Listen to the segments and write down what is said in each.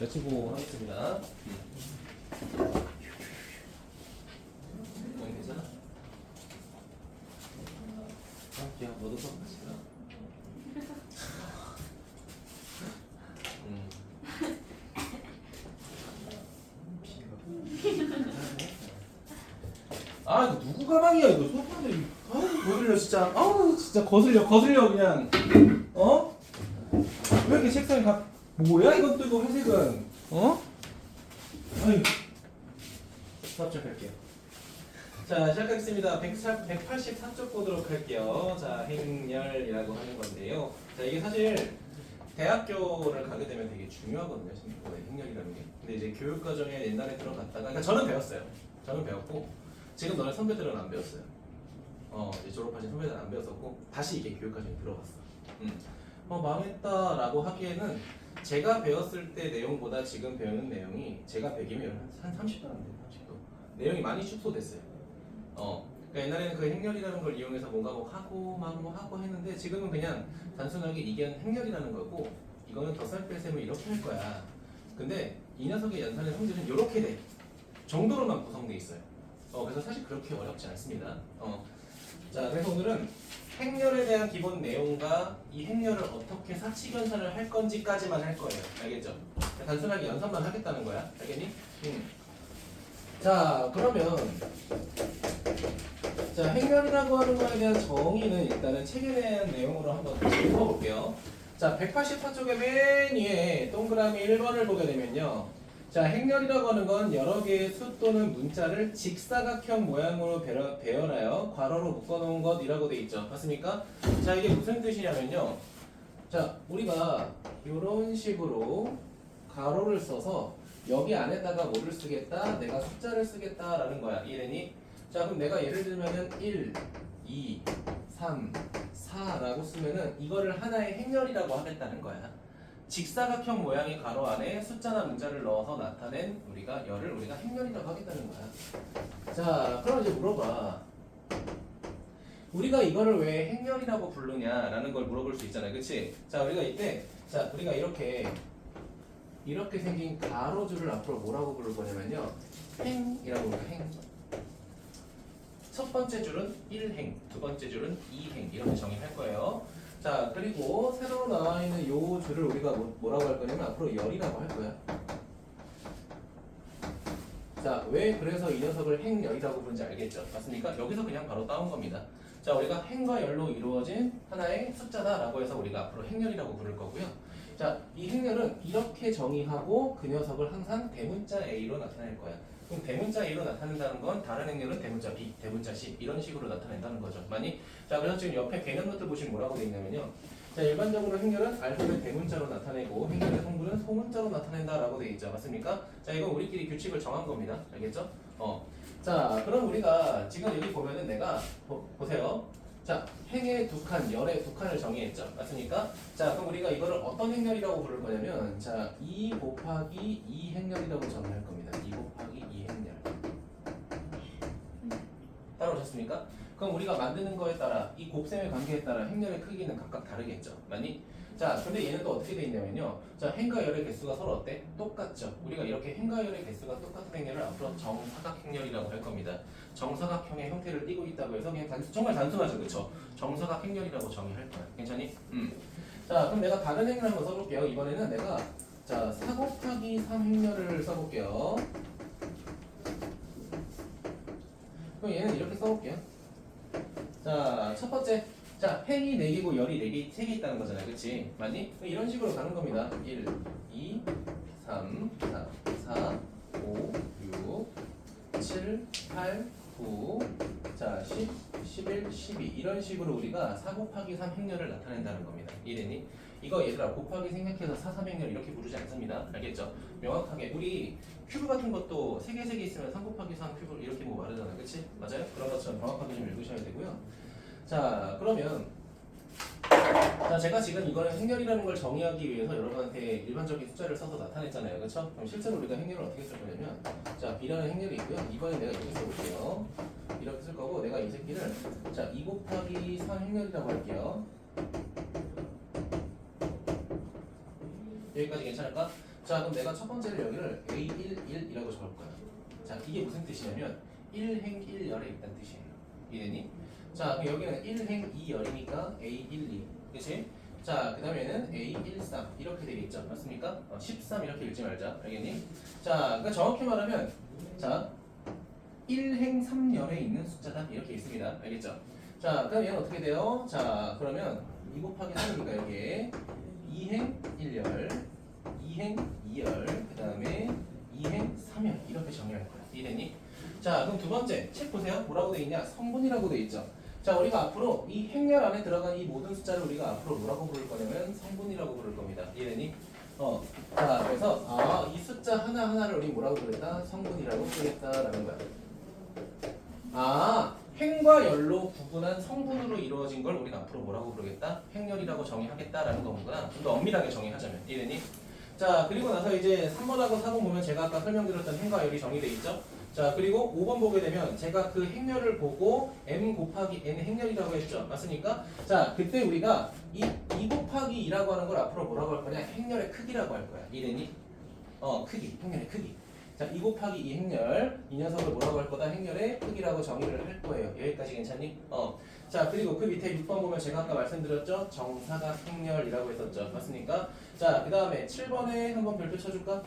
여치고 하겠습니다. 괜찮아? 야, 너도 수업 같이 가. 아, 이거 누구 가방이야 이거 소파인데. 아우 거슬려 진짜. 아우 진짜 거슬려 그냥. 어? 왜 이렇게 책상에 뭐야 이건 또 이거 회색은. 어? 아유. 수업 시작할게요. 자, 시작하겠습니다. 184쪽 보도록 할게요. 자, 행렬이라고 하는 건데요. 자, 이게 사실 대학교를 가게 되면 되게 중요하거든요. 행렬이라는 게. 근데 이제 교육과정에 옛날에 들어갔다가, 그러니까 저는 배웠어요. 저는 배웠고, 지금 너네 선배들은 안 배웠어요. 이제 졸업하신 선배들은 안 배웠었고, 다시 이게 교육과정에 들어갔어. 망했다라고 하기에는 제가 배웠을 때 내용보다 지금 배우는 내용이 제가 배기면 한 30도 안 돼요. 30도. 내용이 많이 축소됐어요. 그러니까 옛날에는 그 행렬이라는 걸 이용해서 뭔가 뭐 하고 막 뭐 하고 했는데 지금은 그냥 단순하게 이게 행렬이라는 거고 이거는 덧살 뺄셈을 이렇게 할 거야. 근데 이 녀석의 연산의 성질은 이렇게 돼. 정도로만 구성돼 있어요. 그래서 사실 그렇게 어렵지 않습니다. 자, 그래서 오늘은 행렬에 대한 기본 내용과 이 행렬을 어떻게 사칙연산을 할 건지까지만 할 거예요. 알겠죠? 단순하게 연산만 하겠다는 거야. 알겠니? 자, 그러면 자, 행렬이라고 하는 거에 대한 정의는 일단은 책에 대한 내용으로 한번 읽어볼게요. 자, 184쪽의 맨 위에 동그라미 1번을 보게 되면요. 자, 행렬이라고 하는 건 여러 개의 수 또는 문자를 직사각형 모양으로 배열하여 괄호로 묶어놓은 것이라고 돼 있죠. 맞습니까? 자, 이게 무슨 뜻이냐면요. 자, 우리가 이런 식으로 괄호를 써서 여기 안에다가 뭐를 쓰겠다? 내가 숫자를 쓰겠다라는 거야. 이해되니? 자, 그럼 내가 예를 들면은 1, 2, 3, 4라고 쓰면은 이거를 하나의 행렬이라고 하겠다는 거야. 직사각형 모양의 가로 안에 숫자나 문자를 넣어서 나타낸 열을 우리가 행렬이라고 하겠다는 거야. 자, 그럼 이제 물어봐. 우리가 이거를 왜 행렬이라고 부르냐라는 걸 물어볼 수 있잖아요. 그치? 자, 우리가 이때, 자, 우리가 이렇게 생긴 가로줄을 앞으로 뭐라고 부를 거냐면요. 행이라고 부르요. 행. 첫 번째 줄은 1행, 두 번째 줄은 2행 이렇게 정의할 거예요. 자, 그리고 세로로 나와 있는 요 줄을 우리가 뭐라고 할 거냐면 앞으로 열이라고 할 거야. 자, 왜 그래서 이 녀석을 행열이라고 부르는지 알겠죠? 맞습니까? 여기서 그냥 바로 따온 겁니다. 자, 우리가 행과 열로 이루어진 하나의 숫자다라고 해서 우리가 앞으로 행열이라고 부를 거고요. 자, 이 행렬은 이렇게 정의하고 그 녀석을 항상 대문자 A로 나타낼 거야. 그럼 대문자 A로 나타낸다는 건 다른 행렬은 대문자 B, 대문자 C 이런 식으로 나타낸다는 거죠. 많이? 자, 그래서 지금 옆에 개념 노트 보시면 뭐라고 되어 있냐면요. 자, 일반적으로 행렬은 알파벳 대문자로 나타내고 행렬의 성분은 소문자로 나타낸다라고 되어 있죠. 맞습니까? 자, 이건 우리끼리 규칙을 정한 겁니다. 알겠죠? 자, 그럼 우리가 지금 여기 보면은 내가 보세요. 자, 행의 두 칸, 열의 두 칸을 정의했죠. 맞습니까? 자, 그럼 우리가 이거를 어떤 행렬이라고 부를 거냐면 자, 2 곱하기 2 행렬이라고 정의할 겁니다. 2 곱하기 2 행렬. 따라오셨습니까? 그럼 우리가 만드는 거에 따라 이 곱셈의 관계에 따라 행렬의 크기는 각각 다르겠죠. 맞니? 자, 근데 얘는 또 어떻게 돼 있냐면요. 자, 행과 열의 개수가 서로 어때? 똑같죠. 우리가 이렇게 행과 열의 개수가 똑같은 행렬을 앞으로 정사각 행렬이라고 할 겁니다. 정사각형의 형태를 띠고 있다고 해서 그냥 정말 단순하죠. 그쵸? 정사각 행렬이라고 정의할 거야. 괜찮니? 자, 그럼 내가 다른 행렬 한번 써볼게요. 이번에는 내가 자, 4 곱하기 3 행렬을 써볼게요. 그럼 얘는 이렇게 써볼게요. 자, 첫 번째. 자, 행이 4개고 열이 4개, 3개 있다는 거잖아요. 그치? 맞니? 이런 식으로 가는 겁니다. 1, 2, 3, 4, 5, 6, 7, 8, 9, 자, 10, 11, 12 이런 식으로 우리가 4 곱하기 3 행렬을 나타낸다는 겁니다. 이해되니? 이거 얘들아 곱하기 생략해서 4, 3 행렬 이렇게 부르지 않습니다. 알겠죠? 명확하게 우리 큐브 같은 것도 3개 있으면 3 곱하기 3 큐브 이렇게 뭐 말하잖아요. 그치? 맞아요? 그런 것처럼 정확하게 좀 읽으셔야 되고요. 자, 그러면 자, 제가 지금 이거는 행렬이라는 걸 정의하기 위해서 여러분한테 일반적인 숫자를 써서 나타냈잖아요. 그렇죠? 그럼 실제로 우리가 행렬을 어떻게 쓸 거냐면 자, B라는 행렬이 있고요. 이번에 내가 여기 써볼게요. 이렇게 쓸 거고 내가 이 새끼를 자, 2 곱하기 3 행렬이라고 할게요. 여기까지 괜찮을까? 자, 그럼 내가 첫 번째를 여기를 A11이라고 적을 거야. 자, 이게 무슨 뜻이냐면 1행 1열에 있다는 뜻이에요. 이해니? 자, 그럼 여기는 1행 2열이니까 A12. 그치? 자, 그 다음에는 A13 이렇게 되겠죠. 맞습니까? 13 이렇게 읽지 말자. 알겠니? 자, 그러니까 정확히 말하면 자 1행 3열에 있는 숫자다 이렇게 있습니다. 알겠죠? 자, 그럼 얘는 어떻게 돼요? 자, 그러면 2 곱하기 3이니까 여기에 2행 1열, 2행 2열, 그 다음에 2행 3열 이렇게 정의할 거야. 이해되니? 자, 그럼 두 번째 책 보세요. 뭐라고 돼 있냐? 성분이라고 돼 있죠. 자, 우리가 앞으로 이 행렬 안에 들어간 이 모든 숫자를 우리가 앞으로 뭐라고 부를 거냐면 성분이라고 부를 겁니다. 이해되니? 자, 그래서 이 숫자 하나하나를 우리 뭐라고 부르겠다? 성분이라고 부르겠다라는 거야. 행과 열로 구분한 성분으로 이루어진 걸 우리가 앞으로 뭐라고 부르겠다? 행렬이라고 정의하겠다라는 거구나. 좀 더 엄밀하게 정의하자면. 이해되니? 자, 그리고 나서 이제 3번하고 4번 보면 제가 아까 설명드렸던 행과 열이 정의되어 있죠? 자, 그리고 5번 보게 되면 제가 그 행렬을 보고 m 곱하기 n 행렬이라고 했죠? 맞습니까? 자, 그때 우리가 이 2 곱하기 2라고 하는 걸 앞으로 뭐라고 할 거냐? 행렬의 크기라고 할 거야. 이해되니? 크기. 행렬의 크기. 자, 2 곱하기 2 행렬. 이 녀석을 뭐라고 할 거다? 행렬의 크기라고 정의를 할 거예요. 여기까지 괜찮니? 자, 그리고 그 밑에 6번 보면 제가 아까 말씀드렸죠? 정사각 행렬이라고 했었죠. 맞습니까? 자, 그 다음에 7번에 한번 별표 쳐줄까?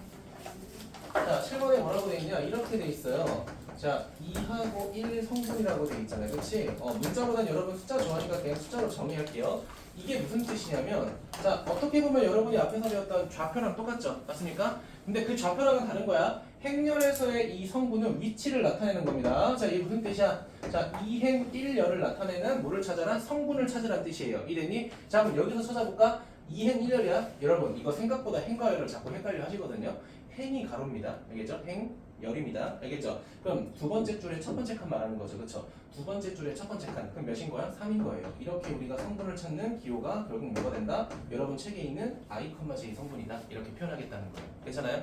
자, 7번에 뭐라고 돼 있냐? 이렇게 돼 있어요. 자, 2하고 1 성분이라고 돼 있잖아요. 그치? 문자보단 여러분 숫자 좋아하니까 그냥 숫자로 정리할게요. 이게 무슨 뜻이냐면, 자, 어떻게 보면 여러분이 앞에서 배웠던 좌표랑 똑같죠? 맞습니까? 근데 그 좌표랑은 다른 거야. 행렬에서의 이 성분은 위치를 나타내는 겁니다. 자, 이게 무슨 뜻이야? 자, 2행 1열을 나타내는 뭐를 찾아라? 성분을 찾으라는 뜻이에요. 이랬니? 자, 그럼 여기서 찾아볼까? 2행 1열이야? 여러분, 이거 생각보다 행과 열을 자꾸 헷갈려 하시거든요. 행이 가로입니다. 알겠죠? 행, 열입니다. 알겠죠? 그럼 두 번째 줄에 첫 번째 칸 말하는 거죠. 그쵸? 두 번째 줄에 첫 번째 칸. 그럼 몇인 거야? 3인 거예요. 이렇게 우리가 성분을 찾는 기호가 결국 뭐가 된다? 여러분 책에 있는 I, J 성분이다. 이렇게 표현하겠다는 거예요. 괜찮아요?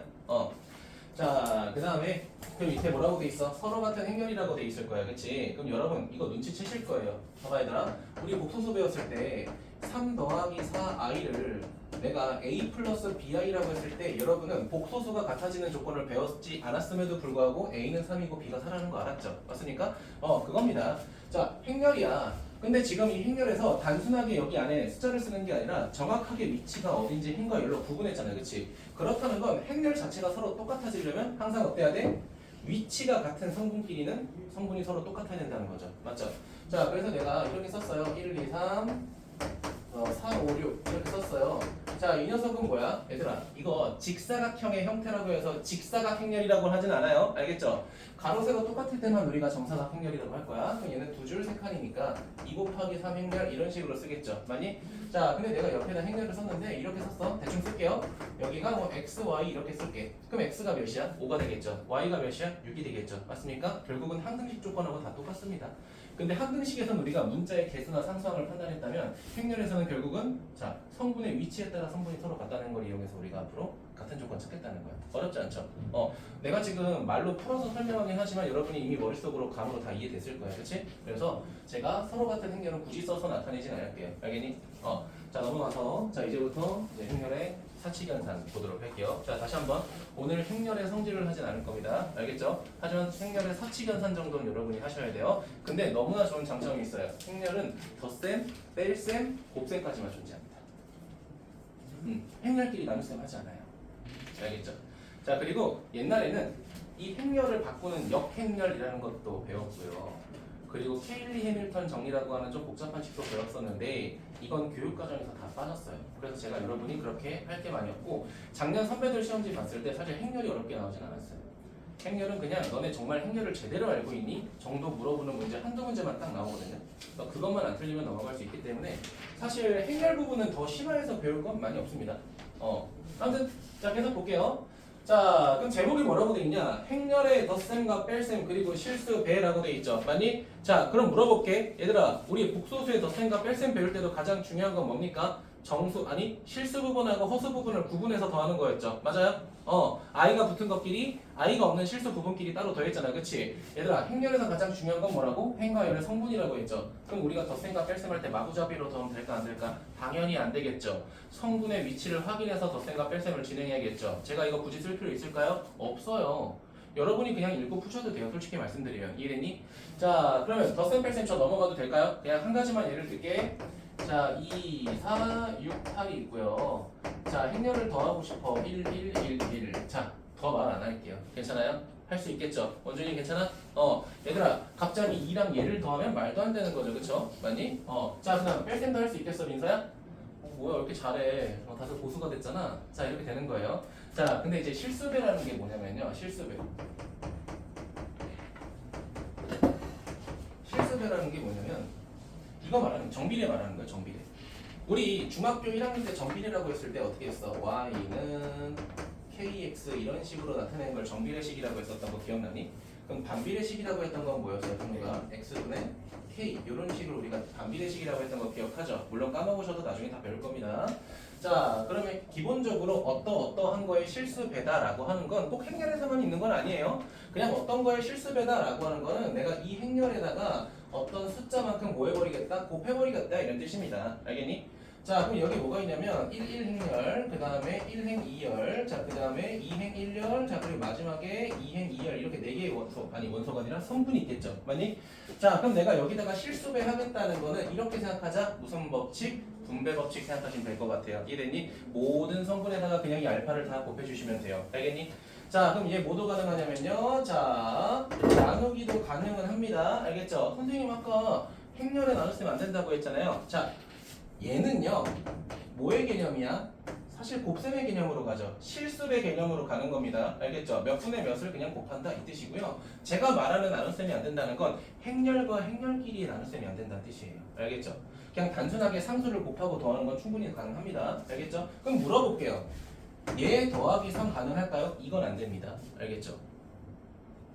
자, 그 다음에 그 밑에 뭐라고 돼 있어? 서로 같은 행렬이라고 돼 있을 거야. 그치? 그럼 여러분 이거 눈치채실 거예요. 봐봐 얘들아. 우리 복소수 배웠을 때 3 더하기 4i를 내가 a 플러스 bi라고 했을 때 여러분은 복소수가 같아지는 조건을 배웠지 않았음에도 불구하고 a는 3이고 b가 4라는 거 알았죠? 맞습니까? 그겁니다. 자, 행렬이야. 근데 지금 이 행렬에서 단순하게 여기 안에 숫자를 쓰는 게 아니라 정확하게 위치가 어딘지 행과 열로 구분했잖아요. 그치? 그렇다는 건 행렬 자체가 서로 똑같아지려면 항상 어때야 돼? 위치가 같은 성분끼리는 성분이 서로 똑같아야 된다는 거죠. 맞죠? 자, 그래서 내가 이렇게 썼어요. 1, 2, 3 4, 5, 6 이렇게 썼어요. 자, 이 녀석은 뭐야? 얘들아, 이거 직사각형의 형태라고 해서 직사각 행렬이라고 하진 않아요. 알겠죠? 가로 세로 똑같을 때만 우리가 정사각 행렬이라고 할 거야. 그럼 얘는 두 줄 세 칸이니까 2 곱하기 3 행렬 이런 식으로 쓰겠죠. 맞니? 자, 근데 내가 옆에다 행렬을 썼는데 이렇게 썼어. 대충 쓸게요. 여기가 뭐 x, y 이렇게 쓸게. 그럼 x가 몇이야? 5가 되겠죠. y가 몇이야? 6이 되겠죠. 맞습니까? 결국은 항등식 조건하고 다 똑같습니다. 근데 항등식에서는 우리가 문자의 개수나 상수항을 판단했다면 행렬에서는 결국은 자 성분의 위치에 따라 성분이 서로 같다는 걸 이용해서 우리가 앞으로 같은 조건 찾겠다는 거야. 어렵지 않죠? 내가 지금 말로 풀어서 설명하긴 하지만 여러분이 이미 머릿속으로 감으로 다 이해됐을 거야. 그치? 그래서 제가 서로 같은 행렬은 굳이 써서 나타내진 않을게요. 알겠니? 자, 넘어가서 자 이제부터 이제 행렬의 사칙연산 보도록 할게요. 자, 다시 한번 오늘 행렬의 성질을 하진 않을 겁니다. 알겠죠? 하지만 행렬의 사칙연산 정도는 여러분이 하셔야 돼요. 근데 너무나 좋은 장점이 있어요. 행렬은 덧셈, 뺄셈, 곱셈까지만 존재합니다. 행렬끼리 나눗셈 하지 않아요. 알겠죠? 자, 그리고 옛날에는 이 행렬을 바꾸는 역행렬이라는 것도 배웠고요. 그리고 케일리 해밀턴 정리라고 하는 좀 복잡한 식도 배웠었는데 이건 교육과정에서 다 빠졌어요. 그래서 제가 여러분이 그렇게 할 게 많이 없고 작년 선배들 시험지 봤을 때 사실 행렬이 어렵게 나오진 않았어요. 행렬은 그냥 너네 정말 행렬을 제대로 알고 있니? 정도 물어보는 문제 한두 문제만 딱 나오거든요. 그러니까 그것만 안 틀리면 넘어갈 수 있기 때문에 사실 행렬 부분은 더 심화해서 배울 건 많이 없습니다. 아무튼 자 계속 볼게요. 자, 그럼 제목이 뭐라고 돼 있냐? 행렬의 덧셈과 뺄셈 그리고 실수 배라고 돼 있죠. 맞니? 자, 그럼 물어볼게. 얘들아, 우리 복소수의 덧셈과 뺄셈 배울 때도 가장 중요한 건 뭡니까? 정수 아니 실수 부분하고 허수 부분을 구분해서 더하는 거였죠. 맞아요? i가 붙은 것끼리 i가 없는 실수 부분끼리 따로 더했잖아. 그치? 얘들아 행렬에서 가장 중요한 건 뭐라고? 행과 열의 성분이라고 했죠. 그럼 우리가 덧셈과 뺄셈 할 때 마구잡이로 더하면 될까 안 될까? 당연히 안 되겠죠. 성분의 위치를 확인해서 덧셈과 뺄셈을 진행해야겠죠. 제가 이거 굳이 쓸 필요 있을까요? 없어요. 여러분이 그냥 읽고 푸셔도 돼요. 솔직히 말씀드리면. 이해됐니? 자 그러면 덧셈 뺄셈 저 넘어가도 될까요? 그냥 한 가지만 예를 들게. 자 2, 4, 6, 8이 있고요. 자 행렬을 더하고 싶어. 1, 1, 1, 1. 자 더 말 안 할게요. 괜찮아요? 할 수 있겠죠? 원준이 괜찮아? 얘들아 갑자기 2랑 얘를 더하면 말도 안 되는 거죠. 그쵸? 맞니? 자 그다음 뺄셈도 할 수 있겠어 민서야? 뭐야 왜 이렇게 잘해. 다소 고수가 됐잖아. 자 이렇게 되는 거예요. 자 근데 이제 실수배라는 게 뭐냐면요. 실수배라는 게 뭐냐면 이거 말하는 정비례 말하는 거예요. 정비례. 우리 중학교 1학년 때 정비례라고 했을 때 어떻게 했어? y는 kx 이런 식으로 나타낸 걸 정비례식이라고 했었던 거 기억나니? 그럼 반비례식이라고 했던 건 뭐였어요? 분모가 x분의 k 이런 식으로 우리가 반비례식이라고 했던 거 기억하죠? 물론 까먹으셔도 나중에 다 배울 겁니다. 자 그러면 기본적으로 어떠한 거의 실수배다라고 하는 건 꼭 행렬에서만 있는 건 아니에요. 그냥 어떤 거의 실수배다라고 하는 거는 내가 이 행렬에다가 어떤 숫자만큼 뭐 해버리겠다? 곱해버리겠다 이런 뜻입니다. 알겠니? 자 그럼 여기 뭐가 있냐면 1행렬 그 다음에 1행 2열 자 그 다음에 2행 1열 자 그리고 마지막에 2행 2열 이렇게 4개의 원소가 아니라 성분이 있겠죠. 맞니? 자 그럼 내가 여기다가 실수배 하겠다는 거는 이렇게 생각하자. 무슨 법칙? 분배 법칙 생각하시면 될 것 같아요. 이해됐니? 모든 성분에다가 그냥 이 알파를 다 곱해주시면 돼요. 알겠니? 자 그럼 얘 뭐도 가능하냐면요. 자 나누기도 가능은 합니다. 알겠죠? 선생님 아까 행렬에 나눴으면 안 된다고 했잖아요. 자 얘는요 뭐의 개념이야? 사실 곱셈의 개념으로 가죠. 실수의 개념으로 가는 겁니다. 알겠죠? 몇 분의 몇을 그냥 곱한다 이 뜻이고요. 제가 말하는 나눗셈이 안 된다는 건 행렬과 행렬끼리의 나눗셈이 안 된다는 뜻이에요. 알겠죠? 그냥 단순하게 상수를 곱하고 더하는 건 충분히 가능합니다. 알겠죠? 그럼 물어볼게요. 얘 더하기 3 가능할까요? 이건 안 됩니다. 알겠죠?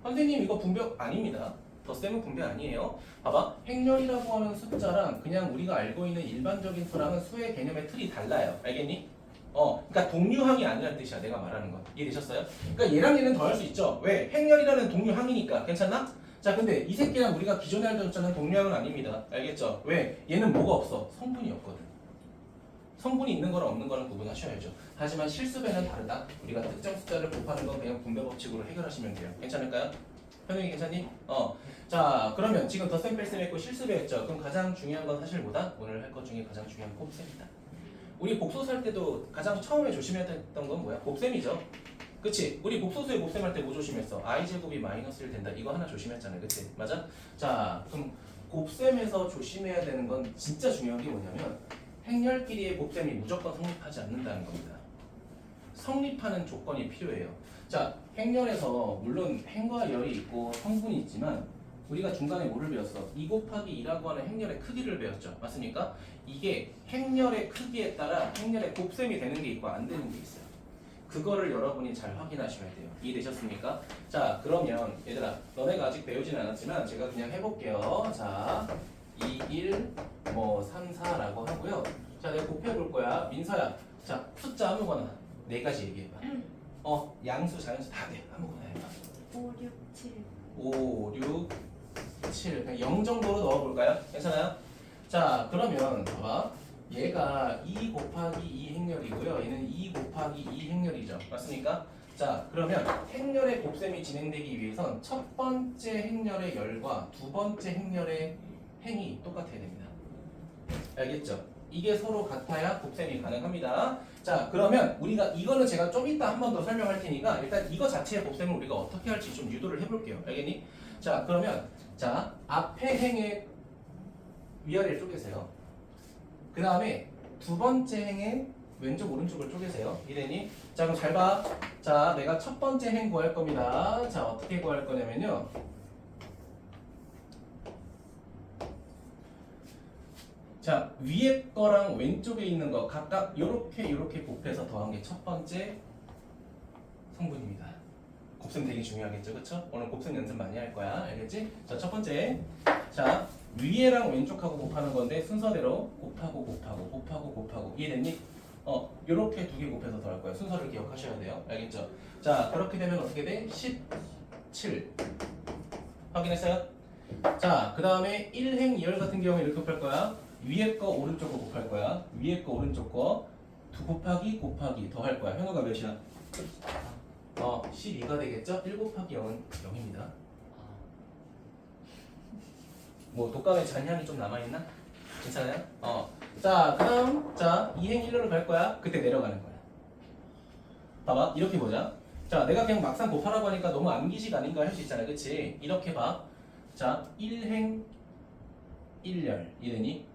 선생님 이거 분배 아닙니다. 덧셈은 분배 아니에요. 봐봐. 행렬이라고 하는 숫자랑 그냥 우리가 알고 있는 일반적인 수랑은 수의 개념의 틀이 달라요. 알겠니? 그러니까 동류항이 아니라는 뜻이야. 내가 말하는 건. 이해되셨어요? 그러니까 얘랑 얘는 더할 수 있죠. 왜? 행렬이라는 동류항이니까. 괜찮나? 자 근데 이 새끼랑 우리가 기존에 알던 숫자는 동류항은 아닙니다. 알겠죠? 왜? 얘는 뭐가 없어? 성분이 없거든. 성분이 있는 거랑 없는 거랑 구분하셔야죠. 하지만 실수배는 다르다. 우리가 특정 숫자를 곱하는 건 그냥 분배 법칙으로 해결하시면 돼요. 괜찮을까요? 현웅이 괜찮니? 자 그러면 지금 덧셈 뺄셈 했고 실수배 했죠. 그럼 가장 중요한 건 사실 뭐다? 오늘 할 것 중에 가장 중요한 곱셈이다. 우리 복소수 할 때도 가장 처음에 조심해야 했던 건 뭐야? 곱셈이죠. 그치? 우리 복소수의 곱셈 할 때 뭐 조심했어? i제곱이 마이너스 1 된다. 이거 하나 조심했잖아요. 그치? 맞아? 자 그럼 곱셈에서 조심해야 되는 건 진짜 중요한 게 뭐냐면 행렬끼리의 곱셈이 무조건 성립하지 않는다는 겁니다. 성립하는 조건이 필요해요. 자, 행렬에서 물론 행과 열이 있고 성분이 있지만 우리가 중간에 뭐를 배웠어? 2 곱하기 2라고 하는 행렬의 크기를 배웠죠. 맞습니까? 이게 행렬의 크기에 따라 행렬의 곱셈이 되는 게 있고 안 되는 게 있어요. 그거를 여러분이 잘 확인하셔야 돼요. 이해되셨습니까? 자, 그러면 얘들아, 너네가 아직 배우진 않았지만 제가 그냥 해볼게요. 자, 2, 1, 3, 4라고 하고요. 자, 내가 곱해볼 거야. 민서야, 자, 숫자 아무거나 4가지 얘기해봐. 양수, 자연수 다 돼. 아무거나 해봐. 5, 6, 7. 5, 6, 7. 그냥 0 정도로 넣어볼까요? 괜찮아요? 자, 그러면 봐봐. 얘가 2 곱하기 2 행렬이고요. 얘는 2 곱하기 2 행렬이죠. 맞습니까? 자, 그러면 행렬의 곱셈이 진행되기 위해선 첫 번째 행렬의 열과 두 번째 행렬의 행이 똑같아야 됩니다. 알겠죠? 이게 서로 같아야 곱셈이 가능합니다. 자, 그러면 우리가 이거는 제가 좀 이따 한 번 더 설명할 테니까 일단 이거 자체의 곱셈을 우리가 어떻게 할지 좀 유도를 해볼게요. 알겠니? 자, 그러면 자 앞에 행의 위아래를 쪼개세요. 그 다음에 두 번째 행의 왼쪽 오른쪽을 쪼개세요. 이래니? 자, 그럼 잘 봐. 자, 내가 첫 번째 행 구할 겁니다. 자, 어떻게 구할 거냐면요. 자, 위에 거랑 왼쪽에 있는 거 각각 요렇게 곱해서 더한 게 첫 번째 성분입니다. 곱셈 되게 중요하겠죠, 그쵸? 오늘 곱셈 연습 많이 할 거야, 알겠지? 자, 첫 번째, 자 위에랑 왼쪽하고 곱하는 건데 순서대로 곱하고 이해됐니? 요렇게 두 개 곱해서 더할 거야. 순서를 기억하셔야 돼요, 알겠죠? 자, 그렇게 되면 어떻게 돼? 17 확인했어요? 자, 그 다음에 1행 2열 같은 경우에 이렇게 곱할 거야. 위에 거 오른쪽 거 곱할 거야. 위에 거 오른쪽 거 곱하기 더 할 거야. 현우가 몇이야? 12가 되겠죠? 1 곱하기 0은 0입니다. 뭐 독감에 잔향이 좀 남아있나? 괜찮아요? 자, 그 다음 자 2행 1료로 갈 거야. 그때 내려가는 거야. 봐봐, 이렇게 보자. 자, 내가 그냥 막상 곱하라고 하니까 너무 암기식 아닌가 할 수 있잖아, 그치? 이렇게 봐. 자, 1행 1열 이랬니?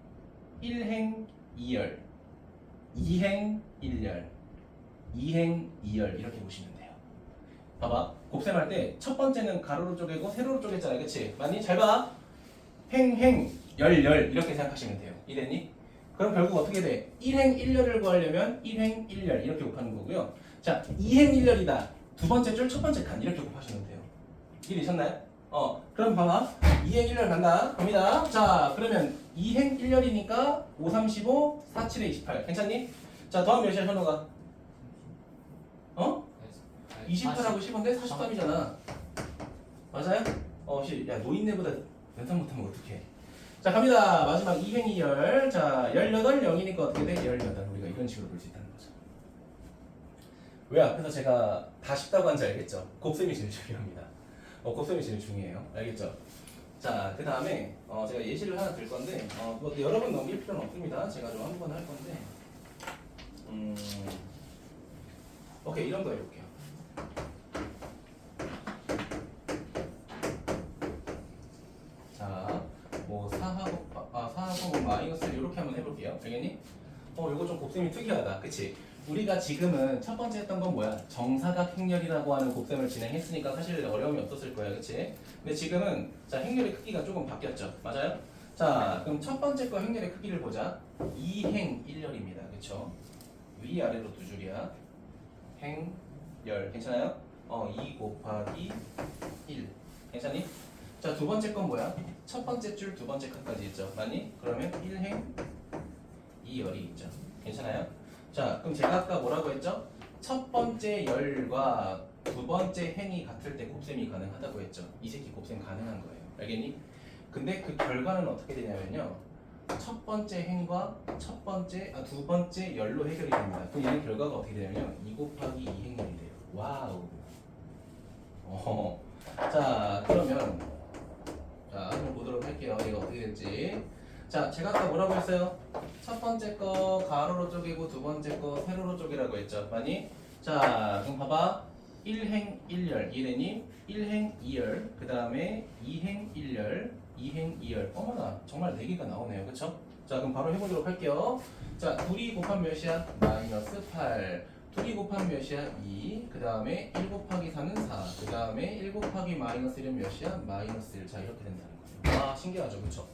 1행 2열 2행 1열 2행 2열 이렇게 보시면 돼요. 봐봐, 곱셈할 때 첫 번째는 가로로 쪼개고 세로로 쪼갰잖아, 그치? 맞니? 잘 봐. 행 열 이렇게 생각하시면 돼요. 이랬니? 그럼 결국 어떻게 돼? 1행 1열을 구하려면 1행 1열 이렇게 곱하는 거고요. 자, 2행 1열이다. 두 번째 줄 첫 번째 칸 이렇게 곱하시면 돼요. 이해되셨나요? 그럼 봐봐. 2행 1열 간다. 갑니다. 자, 그러면 2행 1열이니까 5, 35, 4, 7에 28. 괜찮니? 자, 더하면 몇이야, 현우가? 28하고 10인데 43이잖아. 맞아요? 야, 노인네보다 연산 못하면 어떡해. 자, 갑니다. 마지막 2행 2열. 자, 18, 0이니까 어떻게 돼? 18. 우리가 이런 식으로 볼 수 있다는 거죠. 왜 앞에서 제가 다 쉽다고 한지 알겠죠? 곱셈이 제일 중요합니다. 곱셈이 제일 중요해요. 알겠죠? 자, 그 다음에 제가 예시를 하나 들 건데 뭐 여러 번 넘길 필요는 없습니다. 제가 좀 한 번 할 건데 오케이, 이런 거 해볼게요. 자, 뭐 4하고 마이너스 이렇게 한번 해볼게요. 알겠니? 이거 좀 곱셈이 특이하다, 그치? 우리가 지금은 첫 번째 했던 건 뭐야? 정사각 행렬이라고 하는 곱셈을 진행했으니까 사실 어려움이 없었을 거야, 그치? 근데 지금은 자, 행렬의 크기가 조금 바뀌었죠, 맞아요? 자, 그럼 첫 번째 거 행렬의 크기를 보자. 2행 1열입니다, 그쵸? 위아래로 두 줄이야. 행열, 괜찮아요? 2 곱하기 1, 괜찮니? 자, 두 번째 건 뭐야? 첫 번째 줄 두 번째 칸까지 있죠, 맞니? 그러면 1행 2열이 있죠, 괜찮아요? 자, 그럼 제가 아까 뭐라고 했죠? 첫 번째 열과 두 번째 행이 같을 때 곱셈이 가능하다고 했죠. 이 새끼 곱셈 가능한 거예요. 알겠니? 근데 그 결과는 어떻게 되냐면요. 첫 번째 행과 두 번째 열로 해결이 됩니다. 그럼 얘는 결과가 어떻게 되냐면요. 2 곱하기 2 행렬이 돼요. 와우. 자, 그러면 한번 보도록 할게요. 이거 어떻게 될지. 자, 제가 아까 뭐라고 했어요? 첫 번째 거 가로로 쪼개고 두 번째 거 세로로 쪼개라고 했죠, 많이? 자, 그럼 봐봐. 1행 1열 이해되니? 1행 2열 그 다음에 2행 1열 2행 2열. 어머나, 정말 4개가 나오네요, 그쵸? 자, 그럼 바로 해보도록 할게요. 자, 둘이 곱하면 몇이야? 마이너스 8. 둘이 곱하면 몇이야? 2. 그 다음에 1 곱하기 4는 4. 그 다음에 1 곱하기 마이너스 1은 몇이야? 마이너스 1. 자, 이렇게 된다는 거죠. 와, 신기하죠, 그쵸?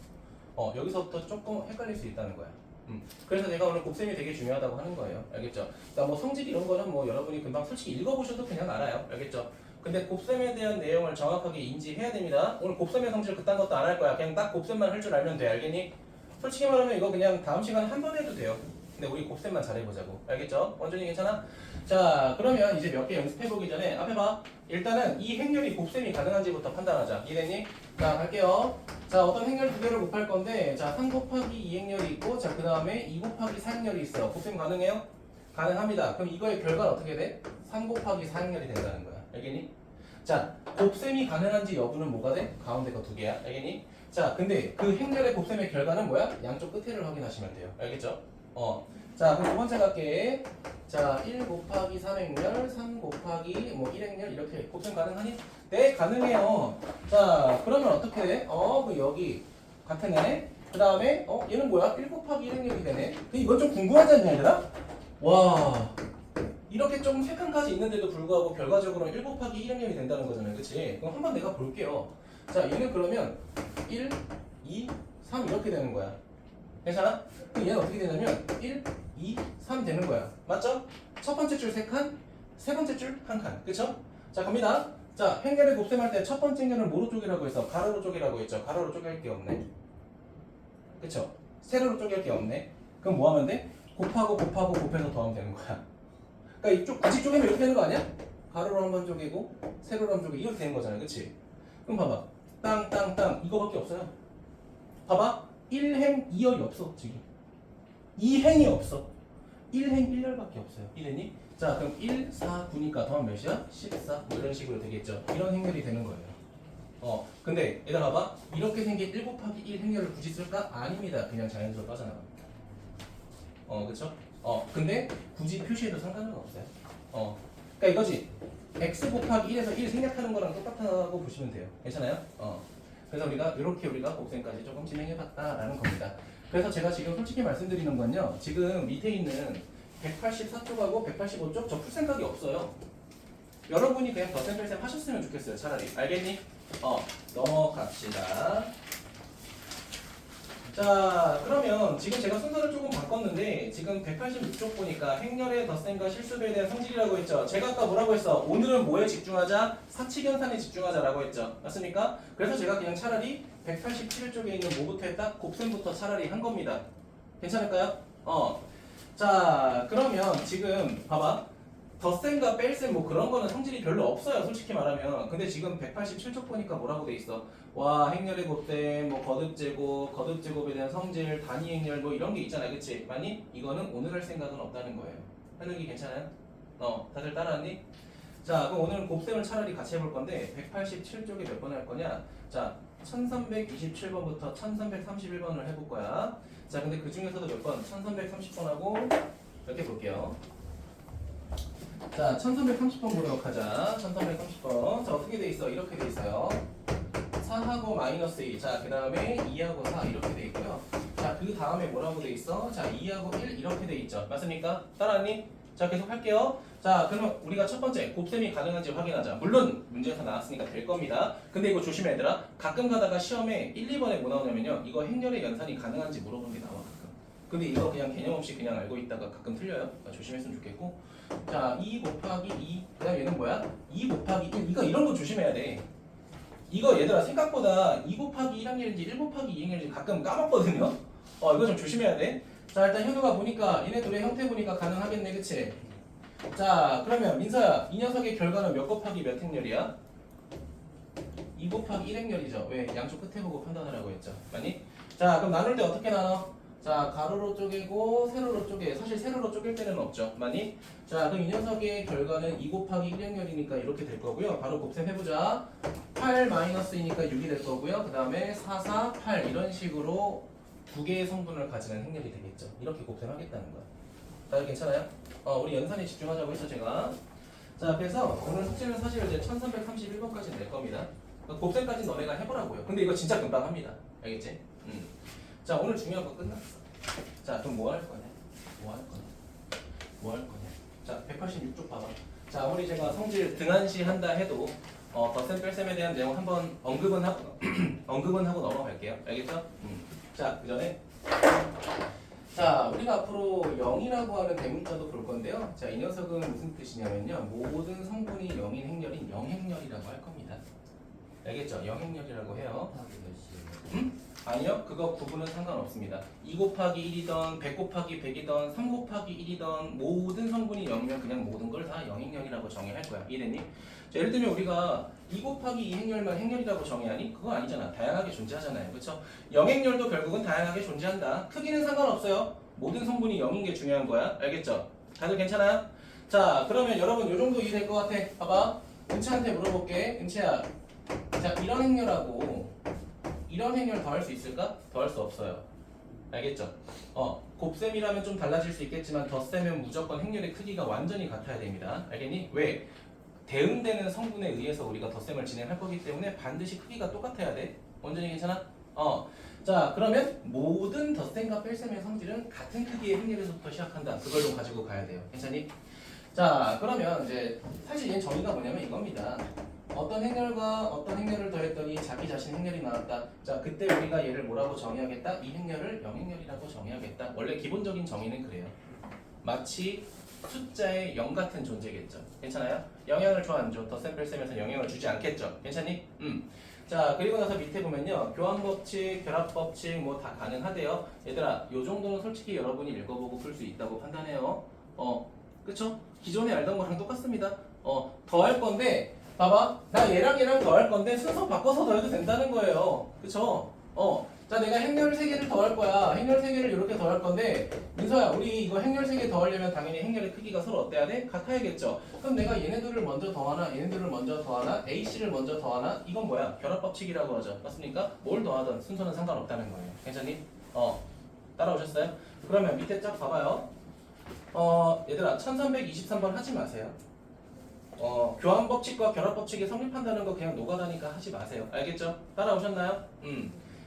여기서부터 조금 헷갈릴 수 있다는 거야. 그래서 내가 오늘 곱셈이 되게 중요하다고 하는 거예요. 알겠죠? 그러니까 뭐 성질 이런 거는 뭐 여러분이 금방 솔직히 읽어보셔도 그냥 알아요. 알겠죠? 근데 곱셈에 대한 내용을 정확하게 인지해야 됩니다. 오늘 곱셈의 성질 그딴 것도 안 할 거야. 그냥 딱 곱셈만 할 줄 알면 돼. 알겠니? 솔직히 말하면 이거 그냥 다음 시간에 한 번 해도 돼요. 근데 우리 곱셈만 잘해보자고. 알겠죠? 원준이 괜찮아? 자, 그러면 이제 몇 개 연습해보기 전에 앞에 봐. 일단은 이 행렬이 곱셈이 가능한지부터 판단하자. 이해됐니? 자, 갈게요. 자, 어떤 행렬 두 개를 곱할 건데, 자, 3 곱하기 2 행렬이 있고, 자, 그 다음에 2 곱하기 4 행렬이 있어. 곱셈 가능해요? 가능합니다. 그럼 이거의 결과는 어떻게 돼? 3 곱하기 4 행렬이 된다는 거야. 알겠니? 자, 곱셈이 가능한지 여부는 뭐가 돼? 가운데 거 두 개야. 알겠니? 자, 근데 그 행렬의 곱셈의 결과는 뭐야? 양쪽 끝에를 확인하시면 돼요. 알겠죠? 자, 그럼 두 번째 갈게. 자, 1 곱하기 3행렬, 3 곱하기 뭐 1행렬 이렇게 곱셈 가능하니? 네, 가능해요. 자, 그러면 어떻게 돼? 그 여기 같은 애. 그 다음에 얘는 뭐야? 1 곱하기 1행렬이 되네. 근데 이건 좀 궁금하지 않냐, 얘들아? 와, 이렇게 좀 세 칸까지 있는데도 불구하고 결과적으로 1 곱하기 1행렬이 된다는 거잖아요, 그치? 그럼 한번 내가 볼게요. 자, 얘는 그러면 1, 2, 3 이렇게 되는 거야. 괜찮아? 그럼 얘는 어떻게 되냐면 1, 2, 3 되는 거야. 맞죠? 첫 번째 줄 3칸, 세 번째 줄 1칸. 그쵸? 자, 갑니다. 자, 행렬의 곱셈할 때 첫 번째 행렬은 뭐로 쪼개라고 했어? 가로로 쪼개라고 했죠. 가로로 쪼갤 게 없네. 그쵸? 세로로 쪼갤 게 없네. 그럼 뭐 하면 돼? 곱하고 곱하고 곱해서 더하면 되는 거야. 그러니까 이쪽 굳이 쪼개면 이렇게 되는 거 아니야? 가로로 한번 쪼개고 세로로 한번 쪼개고 이렇게 되는 거잖아. 그치? 그럼 봐봐. 땅, 땅, 땅 이거밖에 없어요. 봐봐. 1행 2열이 없어 지금. 2행이 없어. 1행 1열밖에 없어요. 1행이. 자 그럼 1, 4, 9니까 더하면 몇이야? 14 뭐 이런 식으로 되겠죠. 이런 행렬이 되는 거예요. 근데 얘들아 봐봐. 이렇게 생긴 1 곱하기 1 행렬을 굳이 쓸까? 아닙니다. 그냥 자연스럽게 빠져나갑니다. 그쵸? 근데 굳이 표시해도 상관은 없어요. 그러니까 이거지. x 곱하기 1에서 1 생략하는 거랑 똑같다고 보시면 돼요. 괜찮아요? 그래서 이렇게 우리가 곱셈까지 조금 진행해봤다라는 겁니다. 그래서 제가 지금 솔직히 말씀드리는 건요. 지금 밑에 있는 184쪽하고 185쪽 저 풀생각이 없어요. 여러분이 그냥 덧셈 뺄셈 하셨으면 좋겠어요. 차라리. 알겠니? 넘어갑시다. 자, 그러면 지금 제가 순서를 조금 바꿨는데 지금 186쪽 보니까 행렬의 덧셈과 실수배에 대한 성질이라고 했죠. 제가 아까 뭐라고 했어? 오늘은 뭐에 집중하자? 사칙연산에 집중하자라고 했죠. 맞습니까? 그래서 제가 그냥 차라리 187쪽에 있는 뭐부터 했다? 곱셈부터 차라리 한 겁니다. 괜찮을까요? 자, 그러면 지금 봐봐. 덧셈과 뺄셈 뭐 그런 거는 성질이 별로 없어요. 솔직히 말하면. 근데 지금 187쪽 보니까 뭐라고 돼 있어? 와, 행렬의 곱셈, 뭐 거듭제곱, 거듭제곱에 대한 성질, 단위 행렬 뭐 이런 게 있잖아요. 그치? 많이? 이거는 오늘 할 생각은 없다는 거예요. 하는 괜찮아요? 다들 따라왔니? 자, 그럼 오늘 곱셈을 차라리 같이 해볼 건데 187쪽에 몇 번 할 거냐? 자, 1327번부터 1331번을 해볼 거야. 자, 근데 그 중에서도 몇 번? 1330번하고 몇 개 볼게요. 자, 1330번 보도록 하자. 1330번. 자, 어떻게 돼 있어? 이렇게 돼 있어요. 4하고 마이너스 2. 자, 그 다음에 2하고 4 이렇게 돼 있고요. 자, 그 다음에 뭐라고 돼 있어? 자, 2하고 1 이렇게 돼 있죠. 맞습니까? 따라왔니? 자, 계속 할게요. 자, 그러면 우리가 첫 번째 곱셈이 가능한지 확인하자. 물론 문제에서 나왔으니까 될 겁니다. 근데 이거 조심해 얘들아. 가끔 가다가 시험에 1, 2번에 뭐 나오냐면요. 이거 행렬의 연산이 가능한지 물어보는 게 나와 가끔. 근데 이거 그냥 개념 없이 그냥 알고 있다가 가끔 틀려요. 조심했으면 좋겠고. 자, 2 곱하기 2. 그 다음 얘는 뭐야? 2 곱하기 1. 이거 이런 거 조심해야 돼. 이거 얘들아 생각보다 2 곱하기 1학년인지 1 곱하기 2학년인지 가끔 까먹거든요. 이거 좀 조심해야 돼. 자, 일단 현우가 보니까 얘네 둘의 형태 보니까 가능하겠네. 그치? 자, 그러면 민서야 이 녀석의 결과는 몇 곱하기 몇 행렬이야? 2 곱하기 1행렬이죠. 왜? 양쪽 끝에 보고 판단하라고 했죠. 맞니? 자, 그럼 나눌 때 어떻게 나눠? 자, 가로로 쪼개고 세로로 쪼개. 사실 세로로 쪼갤 때는 없죠. 맞니? 자, 그럼 이 녀석의 결과는 2 곱하기 1행렬이니까 이렇게 될 거고요. 바로 곱셈 해보자. 8 마이너스이니까 6이 될 거고요. 그 다음에 4, 4, 8 이런 식으로 두 개의 성분을 가지는 행렬이 되겠죠. 이렇게 곱셈하겠다는 거야. 다들 괜찮아요? 우리 연산에 집중하자고 했죠, 제가. 자, 그래서 오늘 숙제는 사실 이제 1331번까지 낼 겁니다. 곱셈까지 너네가 해보라고요. 근데 이거 진짜 금방 합니다. 알겠지? 자, 오늘 중요한 거 끝났어. 자, 그럼 뭐 할 거냐? 뭐 할 거냐? 뭐 할 거냐? 자, 186쪽 봐봐. 자, 아무리 제가 성질 등한시 한다 해도 덧셈 뺄셈에 대한 내용 한번 언급은 하고 언급은 하고 넘어갈게요. 알겠죠? 자, 그 전에 자, 우리가 앞으로 0이라고 하는 대문자도 볼 건데요. 자, 이 녀석은 무슨 뜻이냐면요. 모든 성분이 0인 행렬인 0행렬이라고 할 겁니다. 알겠죠? 0행렬이라고 해요. 아니요. 그거 구분은 상관없습니다. 2 곱하기 1이던 100 곱하기 100이던 3 곱하기 1이던 모든 성분이 0이면 그냥 모든 걸 다 0행렬이라고 정의할 거야. 이해됐니? 자, 예를 들면 우리가 2 곱하기 2 행렬만 행렬이라고 정의하니? 그거 아니잖아. 다양하게 존재하잖아요. 그렇죠? 0행렬도 결국은 다양하게 존재한다. 크기는 상관없어요. 모든 성분이 0인 게 중요한 거야. 알겠죠? 다들 괜찮아요? 자, 그러면 여러분 요 정도 이해될 것 같아. 봐봐. 은채한테 물어볼게. 은채야. 자, 이런 행렬하고 이런 행렬 더할 수 있을까? 더할 수 없어요. 알겠죠? 곱셈이라면 좀 달라질 수 있겠지만 덧셈은 무조건 행렬의 크기가 완전히 같아야 됩니다. 알겠니? 왜? 대응되는 성분에 의해서 우리가 덧셈을 진행할 거기 때문에 반드시 크기가 똑같아야 돼. 완전히 괜찮아? 자, 그러면 모든 덧셈과 뺄셈의 성질은 같은 크기의 행렬에서부터 시작한다. 그걸 좀 가지고 가야 돼요. 괜찮니? 자, 그러면 이제 사실 얘 정의가 뭐냐면 이겁니다. 어떤 행렬과 어떤 행렬을 더했더니 자기 자신 행렬이 나왔다. 자, 그때 우리가 얘를 뭐라고 정의하겠다? 이 행렬을 0행렬이라고 정의하겠다. 원래 기본적인 정의는 그래요. 마치 숫자의 0 같은 존재겠죠. 괜찮아요? 영향을 줘 안 줘? 덧셈뺄셈에서 영향을 주지 않겠죠. 괜찮니? 자, 그리고 나서 밑에 보면요. 교환법칙, 결합법칙 뭐 다 가능하대요. 얘들아, 요 정도는 솔직히 여러분이 읽어보고 풀 수 있다고 판단해요. 그쵸? 기존에 알던 거랑 똑같습니다. 더 할 건데, 봐봐. 나 얘랑 더 할 건데 순서 바꿔서 더해도 된다는 거예요. 그쵸? 자, 내가 행렬 3개를 더 할 거야. 행렬 3개를 이렇게 더 할 건데, 민서야, 우리 이거 행렬 3개 더 하려면 당연히 행렬의 크기가 서로 어때야 돼? 같아야겠죠? 그럼 내가 얘네들을 먼저 더하나, 얘네들을 먼저 더하나, AC를 먼저 더하나, 이건 뭐야? 결합법칙이라고 하죠. 맞습니까? 뭘 더하든 순서는 상관없다는 거예요. 괜찮니? 따라오셨어요? 그러면 밑에 쫙 봐봐요. 얘들아, 1323번 하지 마세요. 교환법칙과 결합법칙이 성립한다는 거 그냥 노가다니까 하지 마세요. 알겠죠? 따라오셨나요?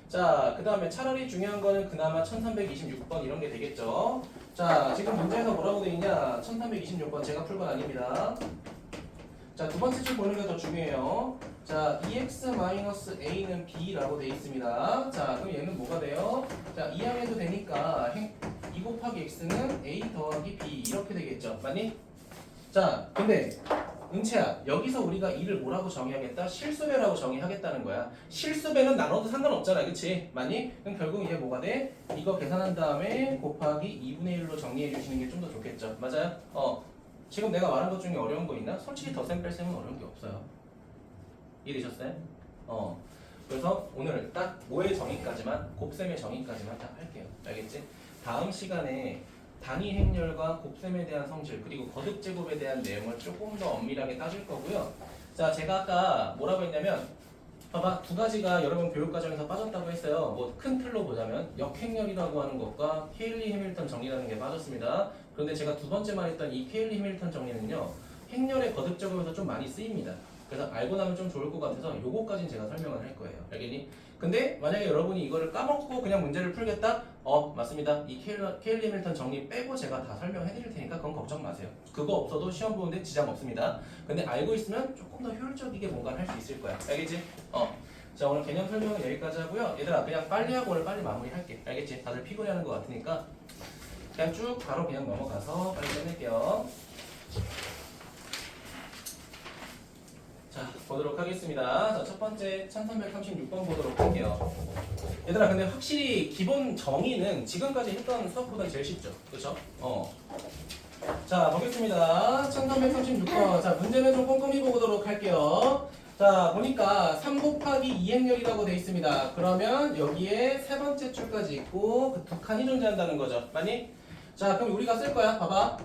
자, 그 다음에 차라리 중요한 거는 그나마 1326번 이런 게 되겠죠. 자, 지금 문제에서 뭐라고 돼 있냐? 1326번 제가 풀 건 아닙니다. 자, 두 번째 줄 보는 게 더 중요해요. 자, 2x-a는 b라고 돼 있습니다. 자, 그럼 얘는 뭐가 돼요? 자, 이항해도 되니까 2 곱하기 x는 a 더하기 b 이렇게 되겠죠. 맞니? 자, 근데 은채야, 여기서 우리가 이를 뭐라고 정의하겠다? 실수배라고 정의하겠다는 거야. 실수배는 나눠도 상관없잖아, 그치? 맞니? 그럼 결국 이게 뭐가 돼? 이거 계산한 다음에 곱하기 2분의 1로 정리해 주시는 게 좀 더 좋겠죠. 맞아요? 지금 내가 말한 것 중에 어려운 거 있나? 솔직히 덧셈 뺄셈은 어려운 게 없어요. 이해되셨어요? 그래서 오늘 딱 뭐의 정의까지만, 곱셈의 정의까지만 딱 할게요. 알겠지? 다음 시간에 단위 행렬과 곱셈에 대한 성질 그리고 거듭 제곱에 대한 내용을 조금 더 엄밀하게 따질 거고요. 자, 제가 아까 뭐라고 했냐면 봐봐, 두 가지가 여러분 교육 과정에서 빠졌다고 했어요. 뭐 큰 틀로 보자면 역행렬이라고 하는 것과 케일리 해밀턴 정리라는 게 빠졌습니다. 그런데 제가 두 번째 말했던 이 케일리 해밀턴 정리는요, 행렬의 거듭 제곱에서 좀 많이 쓰입니다. 그래서 알고 나면 좀 좋을 것 같아서 요거까지는 제가 설명을 할 거예요. 알겠니? 근데 만약에 여러분이 이거를 까먹고 그냥 문제를 풀겠다? 맞습니다. 이 케일리 해밀턴 정리 빼고 제가 다 설명해 드릴 테니까 그건 걱정 마세요. 그거 없어도 시험 보는데 지장 없습니다. 근데 알고 있으면 조금 더 효율적이게 뭔가를 할 수 있을 거야. 알겠지? 자, 오늘 개념 설명은 여기까지 하고요. 얘들아, 그냥 빨리 하고 오늘 빨리 마무리할게. 알겠지? 다들 피곤해하는 것 같으니까 그냥 쭉 바로 그냥 넘어가서 빨리 끝낼게요. 자, 보도록 하겠습니다. 자, 첫 번째 1336번 보도록 할게요. 얘들아, 근데 확실히 기본 정의는 지금까지 했던 수업보다 제일 쉽죠? 그쵸? 자, 보겠습니다. 1336번. 자, 문제는 좀 꼼꼼히 보도록 할게요. 자, 보니까 3 곱하기 2행렬이라고 되어 있습니다. 그러면 여기에 세 번째 줄까지 있고 그 두 칸이 존재한다는 거죠. 맞니? 자, 그럼 우리가 쓸 거야. 봐봐.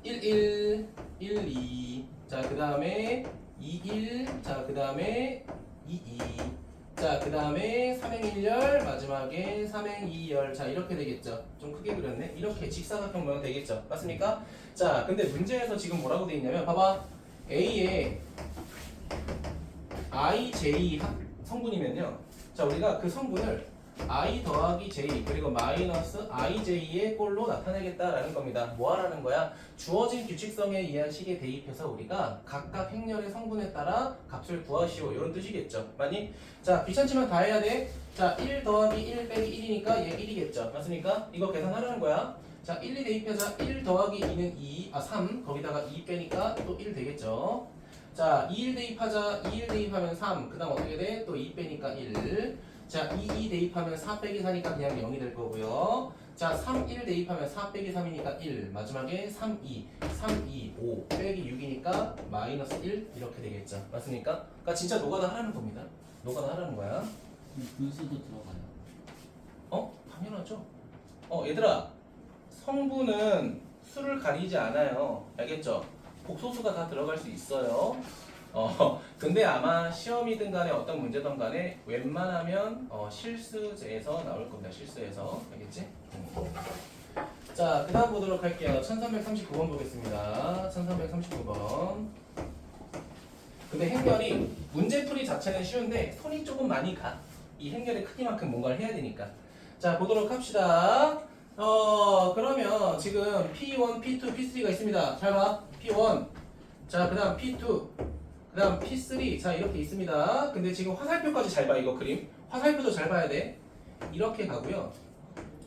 1, 1, 1, 2. 자, 그 다음에 2, 1. 자, 그 다음에 2, 2. 자, 그 다음에 3행 1열, 마지막에 3행 2열. 자, 이렇게 되겠죠. 좀 크게 그렸네. 이렇게 직사각형 모양 되겠죠. 맞습니까? 자, 근데 문제에서 지금 뭐라고 되어 있냐면, 봐봐. A에 I, J 성분이면요. 자, 우리가 그 성분을 I 더하기 J 그리고 마이너스 IJ의 꼴로 나타내겠다라는 겁니다. 뭐 하라는 거야? 주어진 규칙성에 의한 식에 대입해서 우리가 각각 행렬의 성분에 따라 값을 구하시오. 이런 뜻이겠죠. 맞니? 자, 귀찮지만 다 해야 돼. 자, 1 더하기 1 빼기 1이니까 얘 1이겠죠. 맞습니까? 이거 계산하라는 거야. 자, 1, 2 대입해서 1 더하기 2는 3 거기다가 2 빼니까 또 1 되겠죠. 자, 2, 1 대입하자. 2, 1 대입하면 3. 그 다음 어떻게 돼? 또 2 빼니까 1. 자, 2, 2 대입하면 4 빼기 4니까 그냥 0이 될 거고요. 자, 3, 1 대입하면 4 빼기 3이니까 1. 마지막에 3, 2. 3, 2, 5 빼기 6이니까 마이너스 1 이렇게 되겠죠. 맞습니까? 그러니까 진짜 노가다 하라는 겁니다. 노가다 하라는 거야. 분수도 들어가요. 당연하죠. 얘들아. 성분은 수를 가리지 않아요. 알겠죠? 복소수가 다 들어갈 수 있어요. 근데 아마 시험이든 간에 어떤 문제든 간에 웬만하면 실수제에서 나올 겁니다. 실수에서. 알겠지? 자, 그 다음 보도록 할게요. 1339번 보겠습니다. 1339번. 근데 행렬이 문제풀이 자체는 쉬운데 손이 조금 많이 가. 이 행렬의 크기만큼 뭔가를 해야 되니까. 자, 보도록 합시다. 그러면 지금 P1, P2, P3가 있습니다. 잘 봐. P1. 자, 그 다음 P2. 그 다음 P3. 자, 이렇게 있습니다. 근데 지금 화살표까지 잘 봐, 이거 그림. 화살표도 잘 봐야 돼. 이렇게 가고요.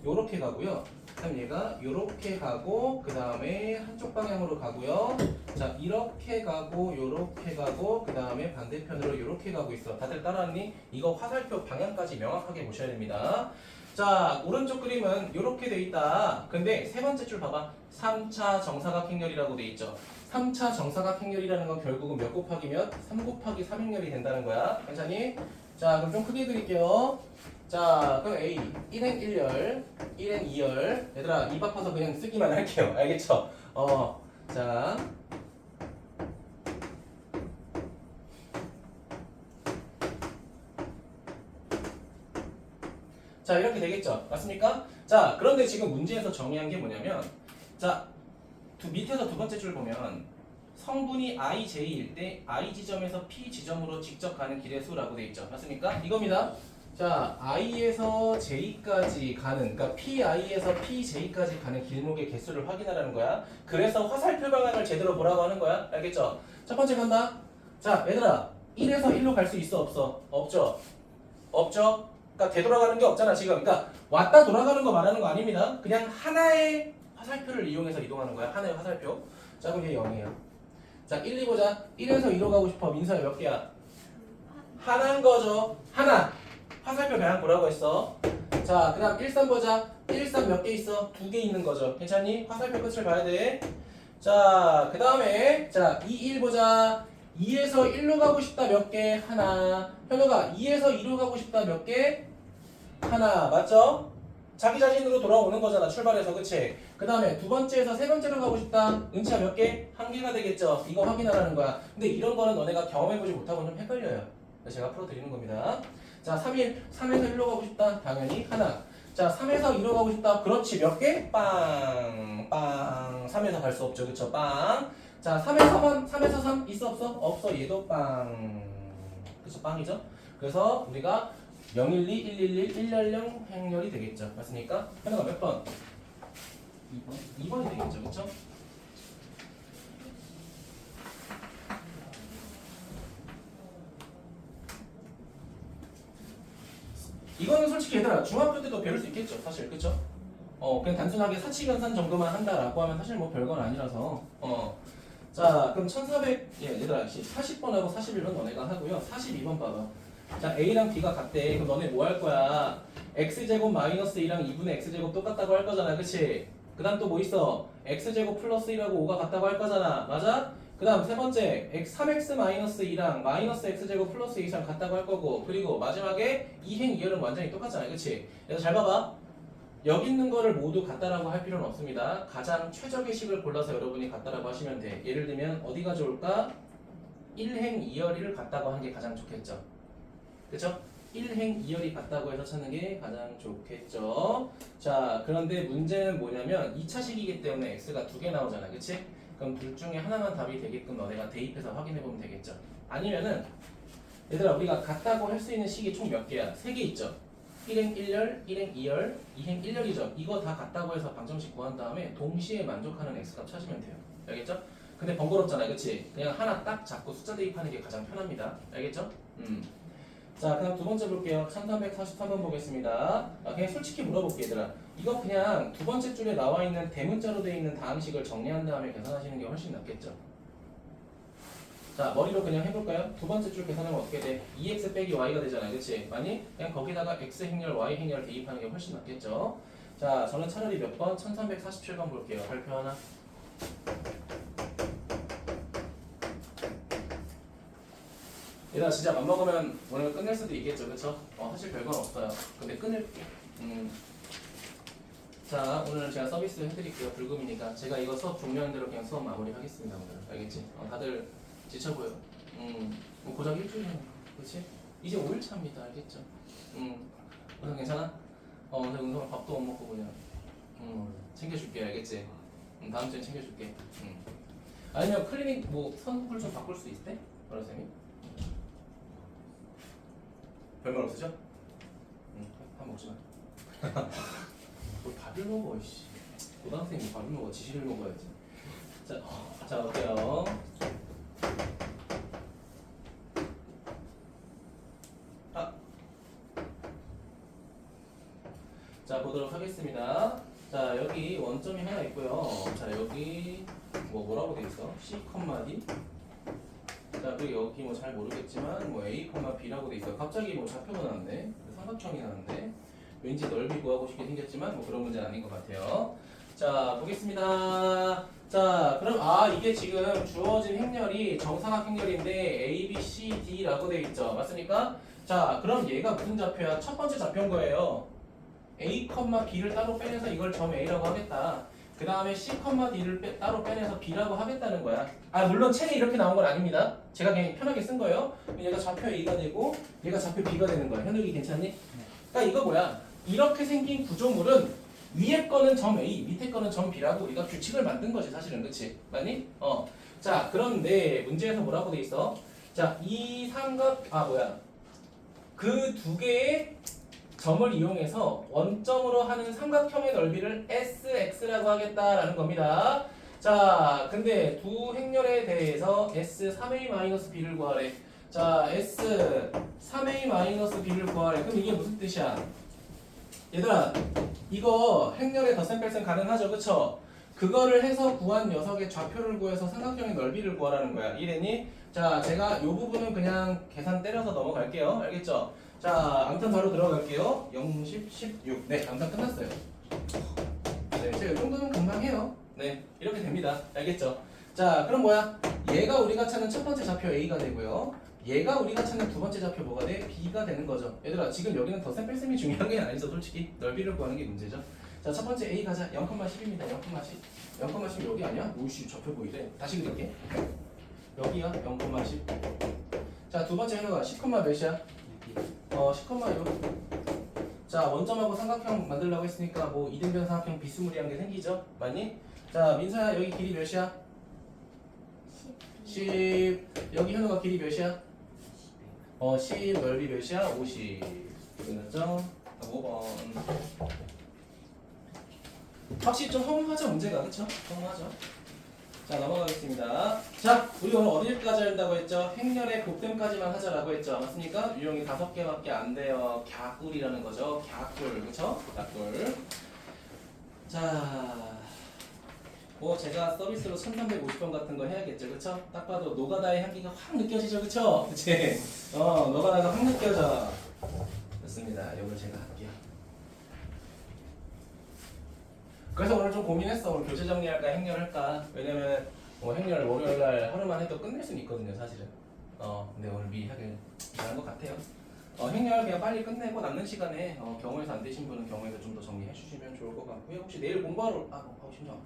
요렇게 가고요. 그럼 얘가 요렇게 가고 그 다음에 한쪽 방향으로 가고요. 자 이렇게 가고 요렇게 가고 그 다음에 반대편으로 요렇게 가고 있어. 다들 따라왔니? 이거 화살표 방향까지 명확하게 보셔야 됩니다. 자 오른쪽 그림은 요렇게 돼 있다. 근데 세 번째 줄 봐봐. 3차 정사각행렬이라고 돼 있죠. 3차 정사각행렬이라는 건 결국은 몇 곱하기 몇? 3 곱하기 3행렬이 된다는 거야. 괜찮니? 자 그럼 좀 크게 그릴게요. 자 그럼 A 1행 1열 1행 2열 얘들아 입 아파서 그냥 쓰기만 할게요. 알겠죠? 자 자 이렇게 되겠죠? 맞습니까? 자 그런데 지금 문제에서 정의한 게 뭐냐면 자 밑에서 두 번째 줄 보면 성분이 IJ일 때 I 지점에서 P 지점으로 직접 가는 길의 수라고 돼 있죠. 맞습니까? 이겁니다. 자 I에서 J까지 가는 그러니까 PI에서 PJ까지 가는 길목의 개수를 확인하라는 거야. 그래서 화살표 방향을 제대로 보라고 하는 거야. 알겠죠? 첫 번째 간다. 자 얘들아 1에서 1로 갈 수 있어 없어? 없죠? 없죠? 그러니까 되돌아가는 게 없잖아 지금. 그러니까 왔다 돌아가는 거 말하는 거 아닙니다. 그냥 하나의 화살표를 이용해서 이동하는 거야. 하나의 화살표. 자 그럼 얘 0이에요. 자 1, 2 보자. 1에서 2로 가고 싶어. 민서야 몇 개야? 하나인 거죠. 하나. 화살표 방향 보라고 했어. 자 그 다음 1, 3 보자. 1, 3 몇 개 있어? 2개 있는 거죠. 괜찮니? 화살표 끝을 봐야 돼. 자 그 다음에 자 2, 1 보자. 2에서 1로 가고 싶다 몇 개? 하나. 현우가 2에서 2로 가고 싶다 몇 개? 하나. 맞죠? 자기 자신으로 돌아오는 거잖아. 출발해서. 그치? 그 다음에 두 번째에서 세 번째로 가고 싶다. 은치야 몇 개? 한 개가 되겠죠. 이거 확인하라는 거야. 근데 이런 거는 너네가 경험해보지 못하고 좀 헷갈려요. 그래서 제가 풀어드리는 겁니다. 자 3에서 1로 가고 싶다. 당연히 하나. 자 3에서 2로 가고 싶다. 그렇지. 몇 개? 빵. 빵. 3에서 갈 수 없죠. 그쵸? 빵. 자 3에서 3 있어 없어? 없어. 얘도 빵. 그쵸? 빵이죠? 그래서 우리가 012, 111, 110 행렬이 되겠죠. 맞습니까? 현우가 몇 번? 2번? 2번이 되겠죠. 그쵸? 이거는 솔직히 얘들아 중학교 때도 배울 수 있겠죠. 사실. 그쵸? 그냥 단순하게 사치변산 정도만 한다라고 하면 사실 뭐 별건 아니라서 자 그럼 1400 얘들아 40번하고 41번 너네가 하고요. 42번 봐봐. 자 A랑 B가 같대. 그럼 너네 뭐 할 거야? X제곱 마이너스 2랑 2분의 X제곱 똑같다고 할 거잖아. 그치? 그 다음 또 뭐 있어? X제곱 플러스 1하고 5가 같다고 할 거잖아. 맞아? 그 다음 세 번째 3X 마이너스 2랑 마이너스 X제곱 플러스 2랑 같다고 할 거고 그리고 마지막에 2행 2열은 완전히 똑같잖아. 그치? 그래서 잘 봐봐. 여기 있는 거를 모두 같다라고 할 필요는 없습니다. 가장 최적의 식을 골라서 여러분이 같다라고 하시면 돼. 예를 들면 어디가 좋을까? 1행 2열이를 같다고 하는 게 가장 좋겠죠. 그쵸? 1행 2열이 같다고 해서 찾는 게 가장 좋겠죠. 자, 그런데 문제는 뭐냐면 2차식이기 때문에 x가 2개 나오잖아. 그치? 그럼 둘 중에 하나만 답이 되게끔 너네가 대입해서 확인해보면 되겠죠. 아니면은 얘들아 우리가 같다고 할 수 있는 식이 총 몇 개야? 3개 있죠. 1행 1열, 1행 2열, 2행 1열이죠. 이거 다 같다고 해서 방정식 구한 다음에 동시에 만족하는 x값 찾으면 돼요. 알겠죠? 근데 번거롭잖아요. 그치? 그냥 하나 딱 잡고 숫자 대입하는 게 가장 편합니다. 알겠죠? 자, 그다음 두 번째 볼게요. 1343번 보겠습니다. 그냥 솔직히 물어볼게 얘들아. 이거 그냥 두 번째 줄에 나와 있는 대문자로 되어 있는 다항식을 정리한 다음에 계산하시는 게 훨씬 낫겠죠. 자, 머리로 그냥 해볼까요? 두 번째 줄 계산하면 어떻게 돼? 2x 빼기 y가 되잖아요. 그치? 아니? 그냥 거기다가 x 행렬, y 행렬 대입하는 게 훨씬 낫겠죠. 자, 저는 차라리 몇 번? 1347번 볼게요. 발표 하나. 얘들아 진짜 맘 먹으면 오늘 끝낼 수도 있겠죠. 그쵸? 사실 별건 없어요. 근데 끊을게. 자, 오늘 제가 서비스 해드릴게요. 불금이니까. 제가 이거 수업 종료하는 대로 그냥 수업 마무리 하겠습니다. 오늘. 알겠지? 다들 지쳐 보여. 뭐 고작 일주일이면. 그치? 이제 5일 차입니다. 알겠죠? 은성 괜찮아? 근데 은성은 밥도 못 먹고 그냥. 챙겨줄게. 알겠지? 다음 주엔 챙겨줄게. 아니면 클리닉 뭐 선불 좀 바꿀 수 있대? 변호사님이? 별말 없으죠? 밥 먹지 마. 뭘 밥을 먹어, 이씨. 고등학생이 밥을 먹어, 지시를 먹어야지. 자, 어때요? 자, 보도록 하겠습니다. 자 여기 원점이 하나 있고요. 자 여기 뭐라고 돼 있어? C, D. 자 그리고 여기 뭐 잘 모르겠지만 뭐 A, B라고 돼 있어. 갑자기 뭐 좌표가 나왔네. 삼각형이 나왔네. 왠지 넓이 구하고 싶게 생겼지만 뭐 그런 문제는 아닌 것 같아요. 자 보겠습니다. 자 그럼 이게 지금 주어진 행렬이 정사각 행렬인데 A, B, C, D라고 돼 있죠. 맞습니까? 자 그럼 얘가 무슨 좌표야? 첫 번째 좌표인 거예요. A, B를 따로 빼내서 이걸 점 A라고 하겠다. 그 다음에 C, D를 따로 빼내서 B라고 하겠다는 거야. 물론 책에 이렇게 나온 건 아닙니다. 제가 그냥 편하게 쓴 거예요. 얘가 좌표 A가 되고 얘가 좌표 B가 되는 거야. 현욱이 괜찮니? 그러니까 이거 뭐야? 이렇게 생긴 구조물은 위에 거는 점 A, 밑에 거는 점 B라고 우리가 규칙을 만든 거지 사실은. 그치? 맞니? 자 그런데 문제에서 뭐라고 돼 있어? 자 이 삼각 그 두 개의 점을 이용해서 원점으로 하는 삼각형의 넓이를 SX라고 하겠다라는 겁니다. 자, 근데 두 행렬에 대해서 S3A-B를 구하래. 자, S3A-B를 구하래. 그럼 이게 무슨 뜻이야? 얘들아, 이거 행렬의 덧셈 뺄셈 가능하죠? 그쵸? 그거를 해서 구한 녀석의 좌표를 구해서 삼각형의 넓이를 구하라는 거야. 이래니? 자, 제가 이 부분은 그냥 계산 때려서 넘어갈게요. 알겠죠? 자, 암튼 바로 들어갈게요. 0, 10, 16. 네, 암튼 끝났어요. 네, 제가 이 정도는 금방 해요. 네, 이렇게 됩니다. 알겠죠? 자, 그럼 뭐야? 얘가 우리가 찾는 첫 번째 좌표 A가 되고요. 얘가 우리가 찾는 두 번째 좌표 뭐가 돼? B가 되는 거죠. 얘들아, 지금 여기는 덧셈 뺄셈이 중요한 게 아니죠. 솔직히 넓이를 구하는 게 문제죠. 자, 첫 번째 A 가자. 0,10입니다. 0,10. 0,10 여기 아니야? 오이씨, 좌표 보이래. 다시 그릴게. 여기야. 0,10. 자, 두 번째 현우가 10, 몇이야? 10,6. 자, 원점하고 삼각형 만들려고 했으니까 뭐 이등변 삼각형 비스무리한 게 생기죠? 맞니? 자, 민서야 여기 길이 몇이야? 10. 여기 현우가 길이 몇이야? 10. 넓이 몇이야? 50. 끝났죠? 5번. 확실히 좀 허무하죠 문제가. 그쵸? 허무하죠. 자, 넘어가겠습니다. 자, 우리 오늘 어디까지 한다고 했죠? 행렬의 곱셈까지만 하자라고 했죠. 맞습니까? 유형이 5개밖에 안 돼요. 갸꿀이라는 거죠. 갸꿀. 그쵸? 갸꿀. 자, 뭐 제가 서비스로 1350번 같은 거 해야겠죠. 그쵸? 딱 봐도 노가다의 향기가 확 느껴지죠. 그쵸? 그치? 노가다가 확 느껴져. 좋습니다. 이걸 제가 할게요. 그래서 오늘 좀 고민했어. 오늘 교재 정리할까 행렬할까. 왜냐면 행렬 월요일날 하루만 해도 끝낼 수는 있거든요 사실은. 근데 오늘 미리 하길 잘한 것 같아요. 행렬 그냥 빨리 끝내고 남는 시간에 경우에서 안 되신 분은 경우에서 좀 더 정리해 주시면 좋을 것 같고요. 혹시 내일 공부하러 심장.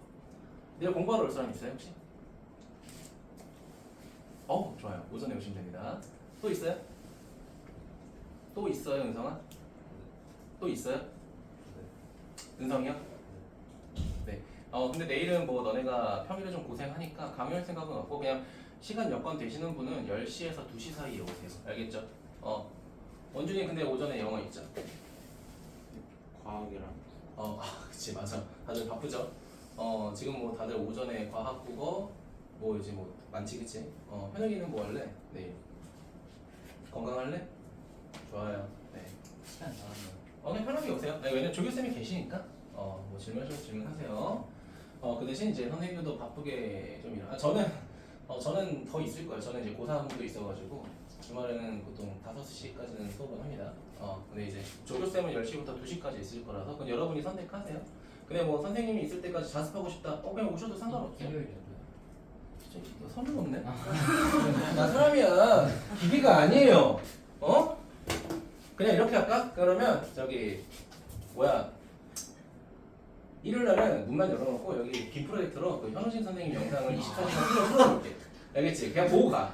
내일 공부하러 올 사람 있어요 혹시? 좋아요. 오전에 오시면 됩니다. 또 있어요? 또 있어요 은성아? 또 있어요? 은성이요? 네. 근데 내일은 뭐 너네가 평일에 좀 고생하니까 강요할 생각은 없고 그냥 시간 여건 되시는 분은 10시에서 2시 사이에 오세요. 알겠죠? 원준이 근데 오전에 영어 있죠? 과학이랑 그치 맞아. 다들 바쁘죠? 지금 뭐 다들 오전에 과학 국어 뭐 이제 뭐 많지 그치? 현욱이는 뭐 할래? 내일 건강할래? 좋아요. 네. 시간 나왔네요. 그냥 편하게 오세요. 네, 왜냐면 조교쌤이 계시니까 뭐 질문하셔서 질문하세요. 그 대신 이제 선생님도 바쁘게 좀 저는 더 있을 거예요. 저는 이제 고3도 있어가지고 주말에는 보통 5시까지는 수업을 합니다. 근데 이제 조교쌤은 10시부터 2시까지 있을 거라서 그건 여러분이 선택하세요. 근데 뭐 선생님이 있을 때까지 자습하고 싶다. 그냥 오셔도 상관없어요. 일요일이요. 진짜 너 선물 없네? 나 사람이야. 기계가 아니에요. 그냥 이렇게 할까? 그러면 일요일날은 문만 열어놓고 여기 빔 프로젝터로 그 현우진 선생님 영상을 24시간 틀어볼게. 알겠지? 그냥 보고 가.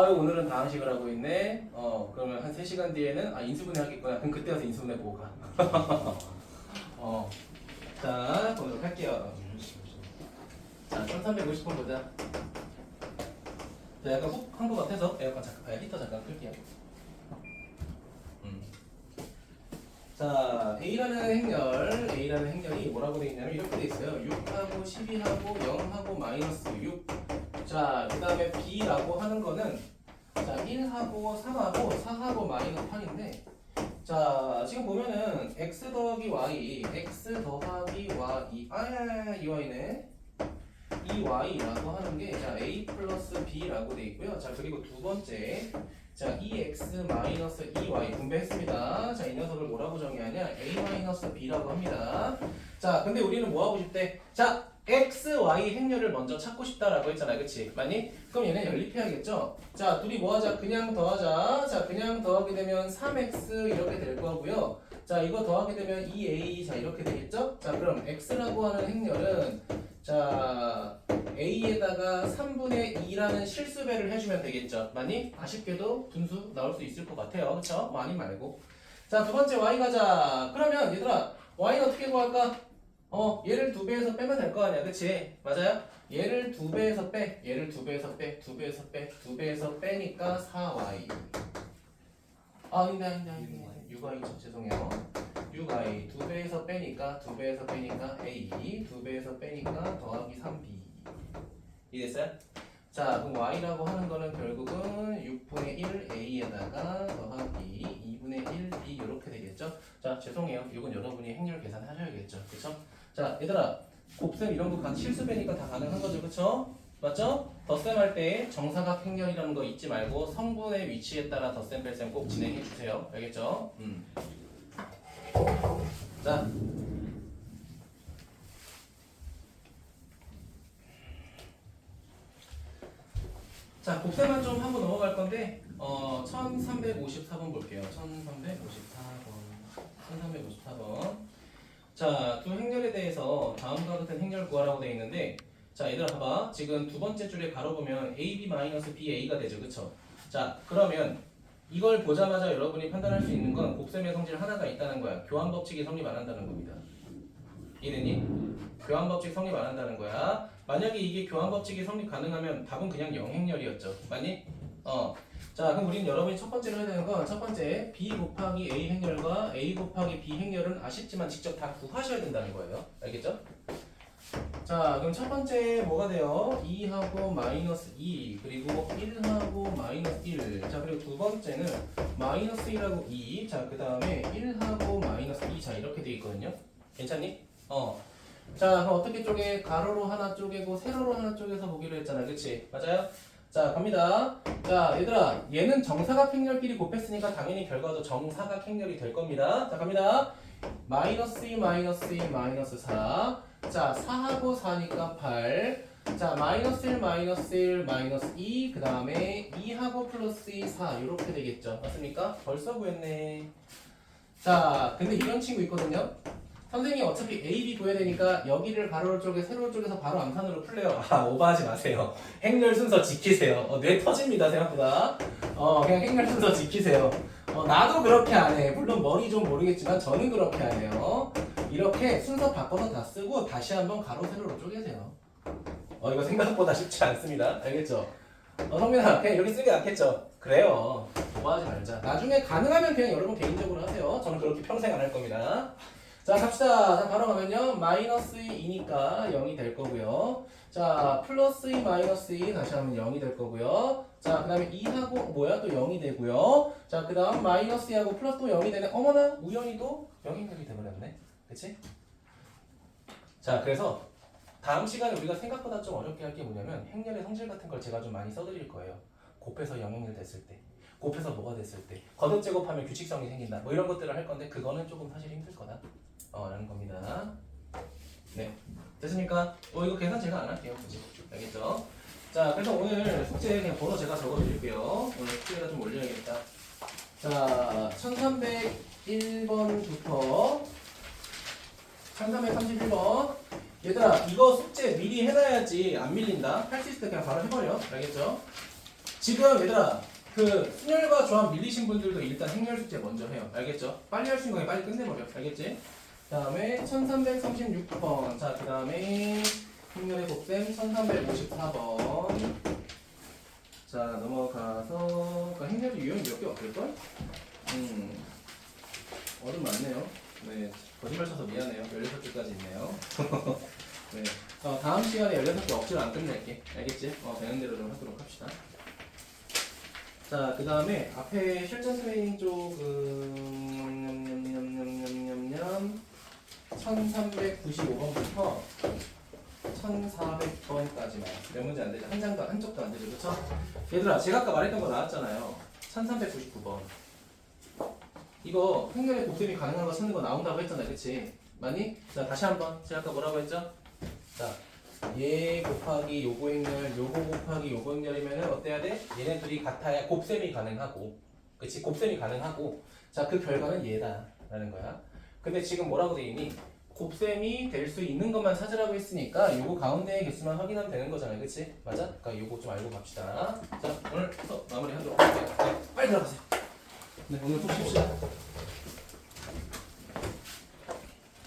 오늘은 다항식을 하고 있네. 그러면 한 3시간 뒤에는 인수분해 하겠구나. 그럼 그때 와서 인수분해 보고 가. 자, 보도록 할게요. 자, 1350번 보자. 자, 약간 훅 한 것 같아서 에어컨 히터 잠깐 끌게요. 자, A라는 행렬이 뭐라고 되어 있냐면 이렇게 되어 있어요. 6하고 12하고 0하고 마이너스 6. 자, 그 다음에 B라고 하는 거는 자, 1하고 3하고 4하고 마이너스 8인데 자, 지금 보면은 x 더하기 y, x 더하기 y, 이 y네. 이 y라고 하는 게 자, a 플러스 b라고 돼 있고요. 자, 그리고 두 번째, 자, 2x 마이너스 2y 분배했습니다. 자, 이 녀석을 뭐라고 정의하냐? a 마이너스 b라고 합니다. 자, 근데 우리는 뭐 하고 싶대? 자, x, y 행렬을 먼저 찾고 싶다라고 했잖아, 그치? 맞니? 그럼 얘네 연립해야겠죠? 자, 둘이 뭐 하자? 그냥 더하자. 자, 그냥 더하게 되면 3x 이렇게 될 거고요. 자, 이거 더하게 되면 2a, 자, 이렇게 되겠죠? 자, 그럼 x라고 하는 행렬은 자, a에다가 3분의 2라는 실수배를 해주면 되겠죠? 맞니? 아쉽게도 분수 나올 수 있을 것 같아요. 그쵸? 많이 말고. 자, 두 번째 y 가자. 그러면 얘들아, y는 어떻게 구할까? 얘를 2배에서 빼면 될 거 아니야, 그치? 맞아요? 얘를 2배에서 빼, 얘를 2배에서 빼, 2배에서 빼, 2배에서 빼니까 4y. 아닌데. 6y, 죄송해요. 6i 2배에서 빼니까 2배에서 빼니까 a 2배에서 빼니까 더하기 3b 이해됐어요? 자, 그럼 y라고 하는 거는 결국은 6분의 1 a에다가 더하기 2분의 1 b 이렇게 되겠죠? 자, 죄송해요. 이건 여러분이 행렬 계산하셔야겠죠, 그쵸? 자, 얘들아, 곱셈 이런 거 같이 실수배니까 다 가능한 거죠, 그쵸? 맞죠? 덧셈 할 때 정사각 행렬이라는 거 잊지 말고 성분의 위치에 따라 덧셈 뺄셈 꼭 진행해 주세요. 알겠죠? 자, 자, 곱셈만 좀 한번 넘어갈 건데 1354번 볼게요. 1354번. 자, 두 행렬에 대해서 다음과 같은 행렬 구하라고 되어 있는데 자, 얘들아 봐봐. 지금 두 번째 줄에 가로 보면 ab-ba가 되죠. 그쵸? 자, 그러면 이걸 보자마자 여러분이 판단할 수 있는 건 곱셈의 성질 하나가 있다는 거야. 교환법칙이 성립 안 한다는 겁니다. 이해되니? 교환법칙 성립 안 한다는 거야. 만약에 이게 교환법칙이 성립 가능하면 답은 그냥 영행렬이었죠. 맞니? 자, 그럼 우리는 여러분이 첫 번째로 해야 되는 건 첫 번째 b 곱하기 a 행렬과 a 곱하기 b 행렬은 아쉽지만 직접 다 구하셔야 된다는 거예요. 알겠죠? 자, 그럼 첫 번째 뭐가 돼요? 2하고 마이너스 2 그리고 1하고 마이너스 1. 자, 그리고 두 번째는 마이너스 1하고 2. 자, 그 다음에 1하고 마이너스 2. 자, 이렇게 돼 있거든요. 괜찮니? 자, 그럼 어떻게 쪼개? 가로로 하나 쪼개고 세로로 하나 쪼개서 보기로 했잖아, 그치? 맞아요? 자, 갑니다. 자, 얘들아, 얘는 정사각 행렬끼리 곱했으니까 당연히 결과도 정사각 행렬이 될 겁니다. 자, 갑니다. 마이너스 2, 마이너스 2, 마이너스 4. 자, 4하고 4니까 8. 자, 마이너스 1, 마이너스 1, 마이너스 2. 그 다음에 2하고 플러스 2, 4. 이렇게 되겠죠. 맞습니까? 벌써 구했네. 자, 근데 이런 친구 있거든요. 선생님이 어차피 A, B 구해야 되니까 여기를 가로를 쪼개 세로를 쪼개서 바로 암산으로 풀래요. 오버하지 마세요. 행렬 순서 지키세요. 뇌 터집니다, 생각보다. 그냥 행렬 순서 지키세요. 나도 그렇게 안 해. 물론 머리 좀 모르겠지만 저는 그렇게 안 해요. 이렇게 순서 바꿔서 다 쓰고 다시 한번 가로 세로로 쪼개세요. 이거 생각보다 쉽지 않습니다. 알겠죠? 성민아, 그냥 이렇게 쓰는 게 낫겠죠? 그래요. 오버하지 말자. 나중에 가능하면 그냥 여러분 개인적으로 하세요. 저는 그렇게 평생 안 할 겁니다. 자, 갑시다. 자, 바로 가면요. 마이너스 2니까 0이 될 거고요. 자, 플러스 2, 마이너스 2 다시 하면 0이 될 거고요. 자, 그 다음에 2하고 뭐야? 또 0이 되고요. 자, 그 다음 마이너스 2하고 플러스 또 0이 되네. 어머나, 우연히 또 0인각이 돼버렸네. 그치? 자, 그래서 다음 시간에 우리가 생각보다 좀 어렵게 할 게 뭐냐면 행렬의 성질 같은 걸 제가 좀 많이 써드릴 거예요. 곱해서 영행렬 됐을 때, 곱해서 뭐가 됐을 때, 거듭 제곱하면 규칙성이 생긴다. 뭐 이런 것들을 할 건데 그거는 조금 사실 힘들 거다. 라는 겁니다. 네, 됐습니까? 이거 계산 제가 안 할게요, 굳이. 알겠죠? 자, 그래서 오늘 숙제 그냥 번호 제가 적어드릴게요. 오늘 숙제가 좀 올려야겠다. 자, 1301번부터 1331번. 얘들아, 이거 숙제 미리 해놔야지 안 밀린다. 할 수 있을 때 그냥 바로 해버려. 알겠죠? 지금 얘들아, 그 순열과 조합 밀리신 분들도 일단 행렬 숙제 먼저 해요. 알겠죠? 빨리 할 수 있는 거에 빨리 끝내버려. 알겠지? 그 다음에 1336번. 자, 그 다음에 행렬의 곱셈 1354번. 자, 넘어가서 그 행렬도 유형이 몇 개 없을걸? 어른 많네요. 네, 거짓말 쳐서 미안해요. 16개까지 있네요. 네, 다음 시간에 16개 억지로 안 끝낼게. 알겠지? 되는 대로 좀 하도록 합시다. 자, 그 다음에 앞에 실전 트레이닝 쪽은 1395번부터 1400번까지만. 몇 문제 안 되죠? 한 장도, 한 쪽도 안 되죠. 그쵸? 얘들아, 제가 아까 말했던 거 나왔잖아요. 1399번. 이거 행렬의 곱셈이 가능한 거 찾는 거 나온다고 했잖아요. 그치? 맞니? 자, 다시 한번. 제가 아까 뭐라고 했죠? 자, 얘 곱하기 요거 행렬, 요거 곱하기 요거 행렬이면은 어때야 돼? 얘네 둘이 같아야 곱셈이 가능하고. 그치? 곱셈이 가능하고. 자, 그 결과는 얘다. 라는 거야. 근데 지금 뭐라고 돼 있니? 곱셈이 될 수 있는 것만 찾으라고 했으니까 요거 가운데의 개수만 확인하면 되는 거잖아요. 그치? 맞아? 그러니까 요거 좀 알고 갑시다. 자, 오늘 수업 마무리하도록 할게요. 네, 빨리 들어가세요. 네, 오늘 또 쉽시다.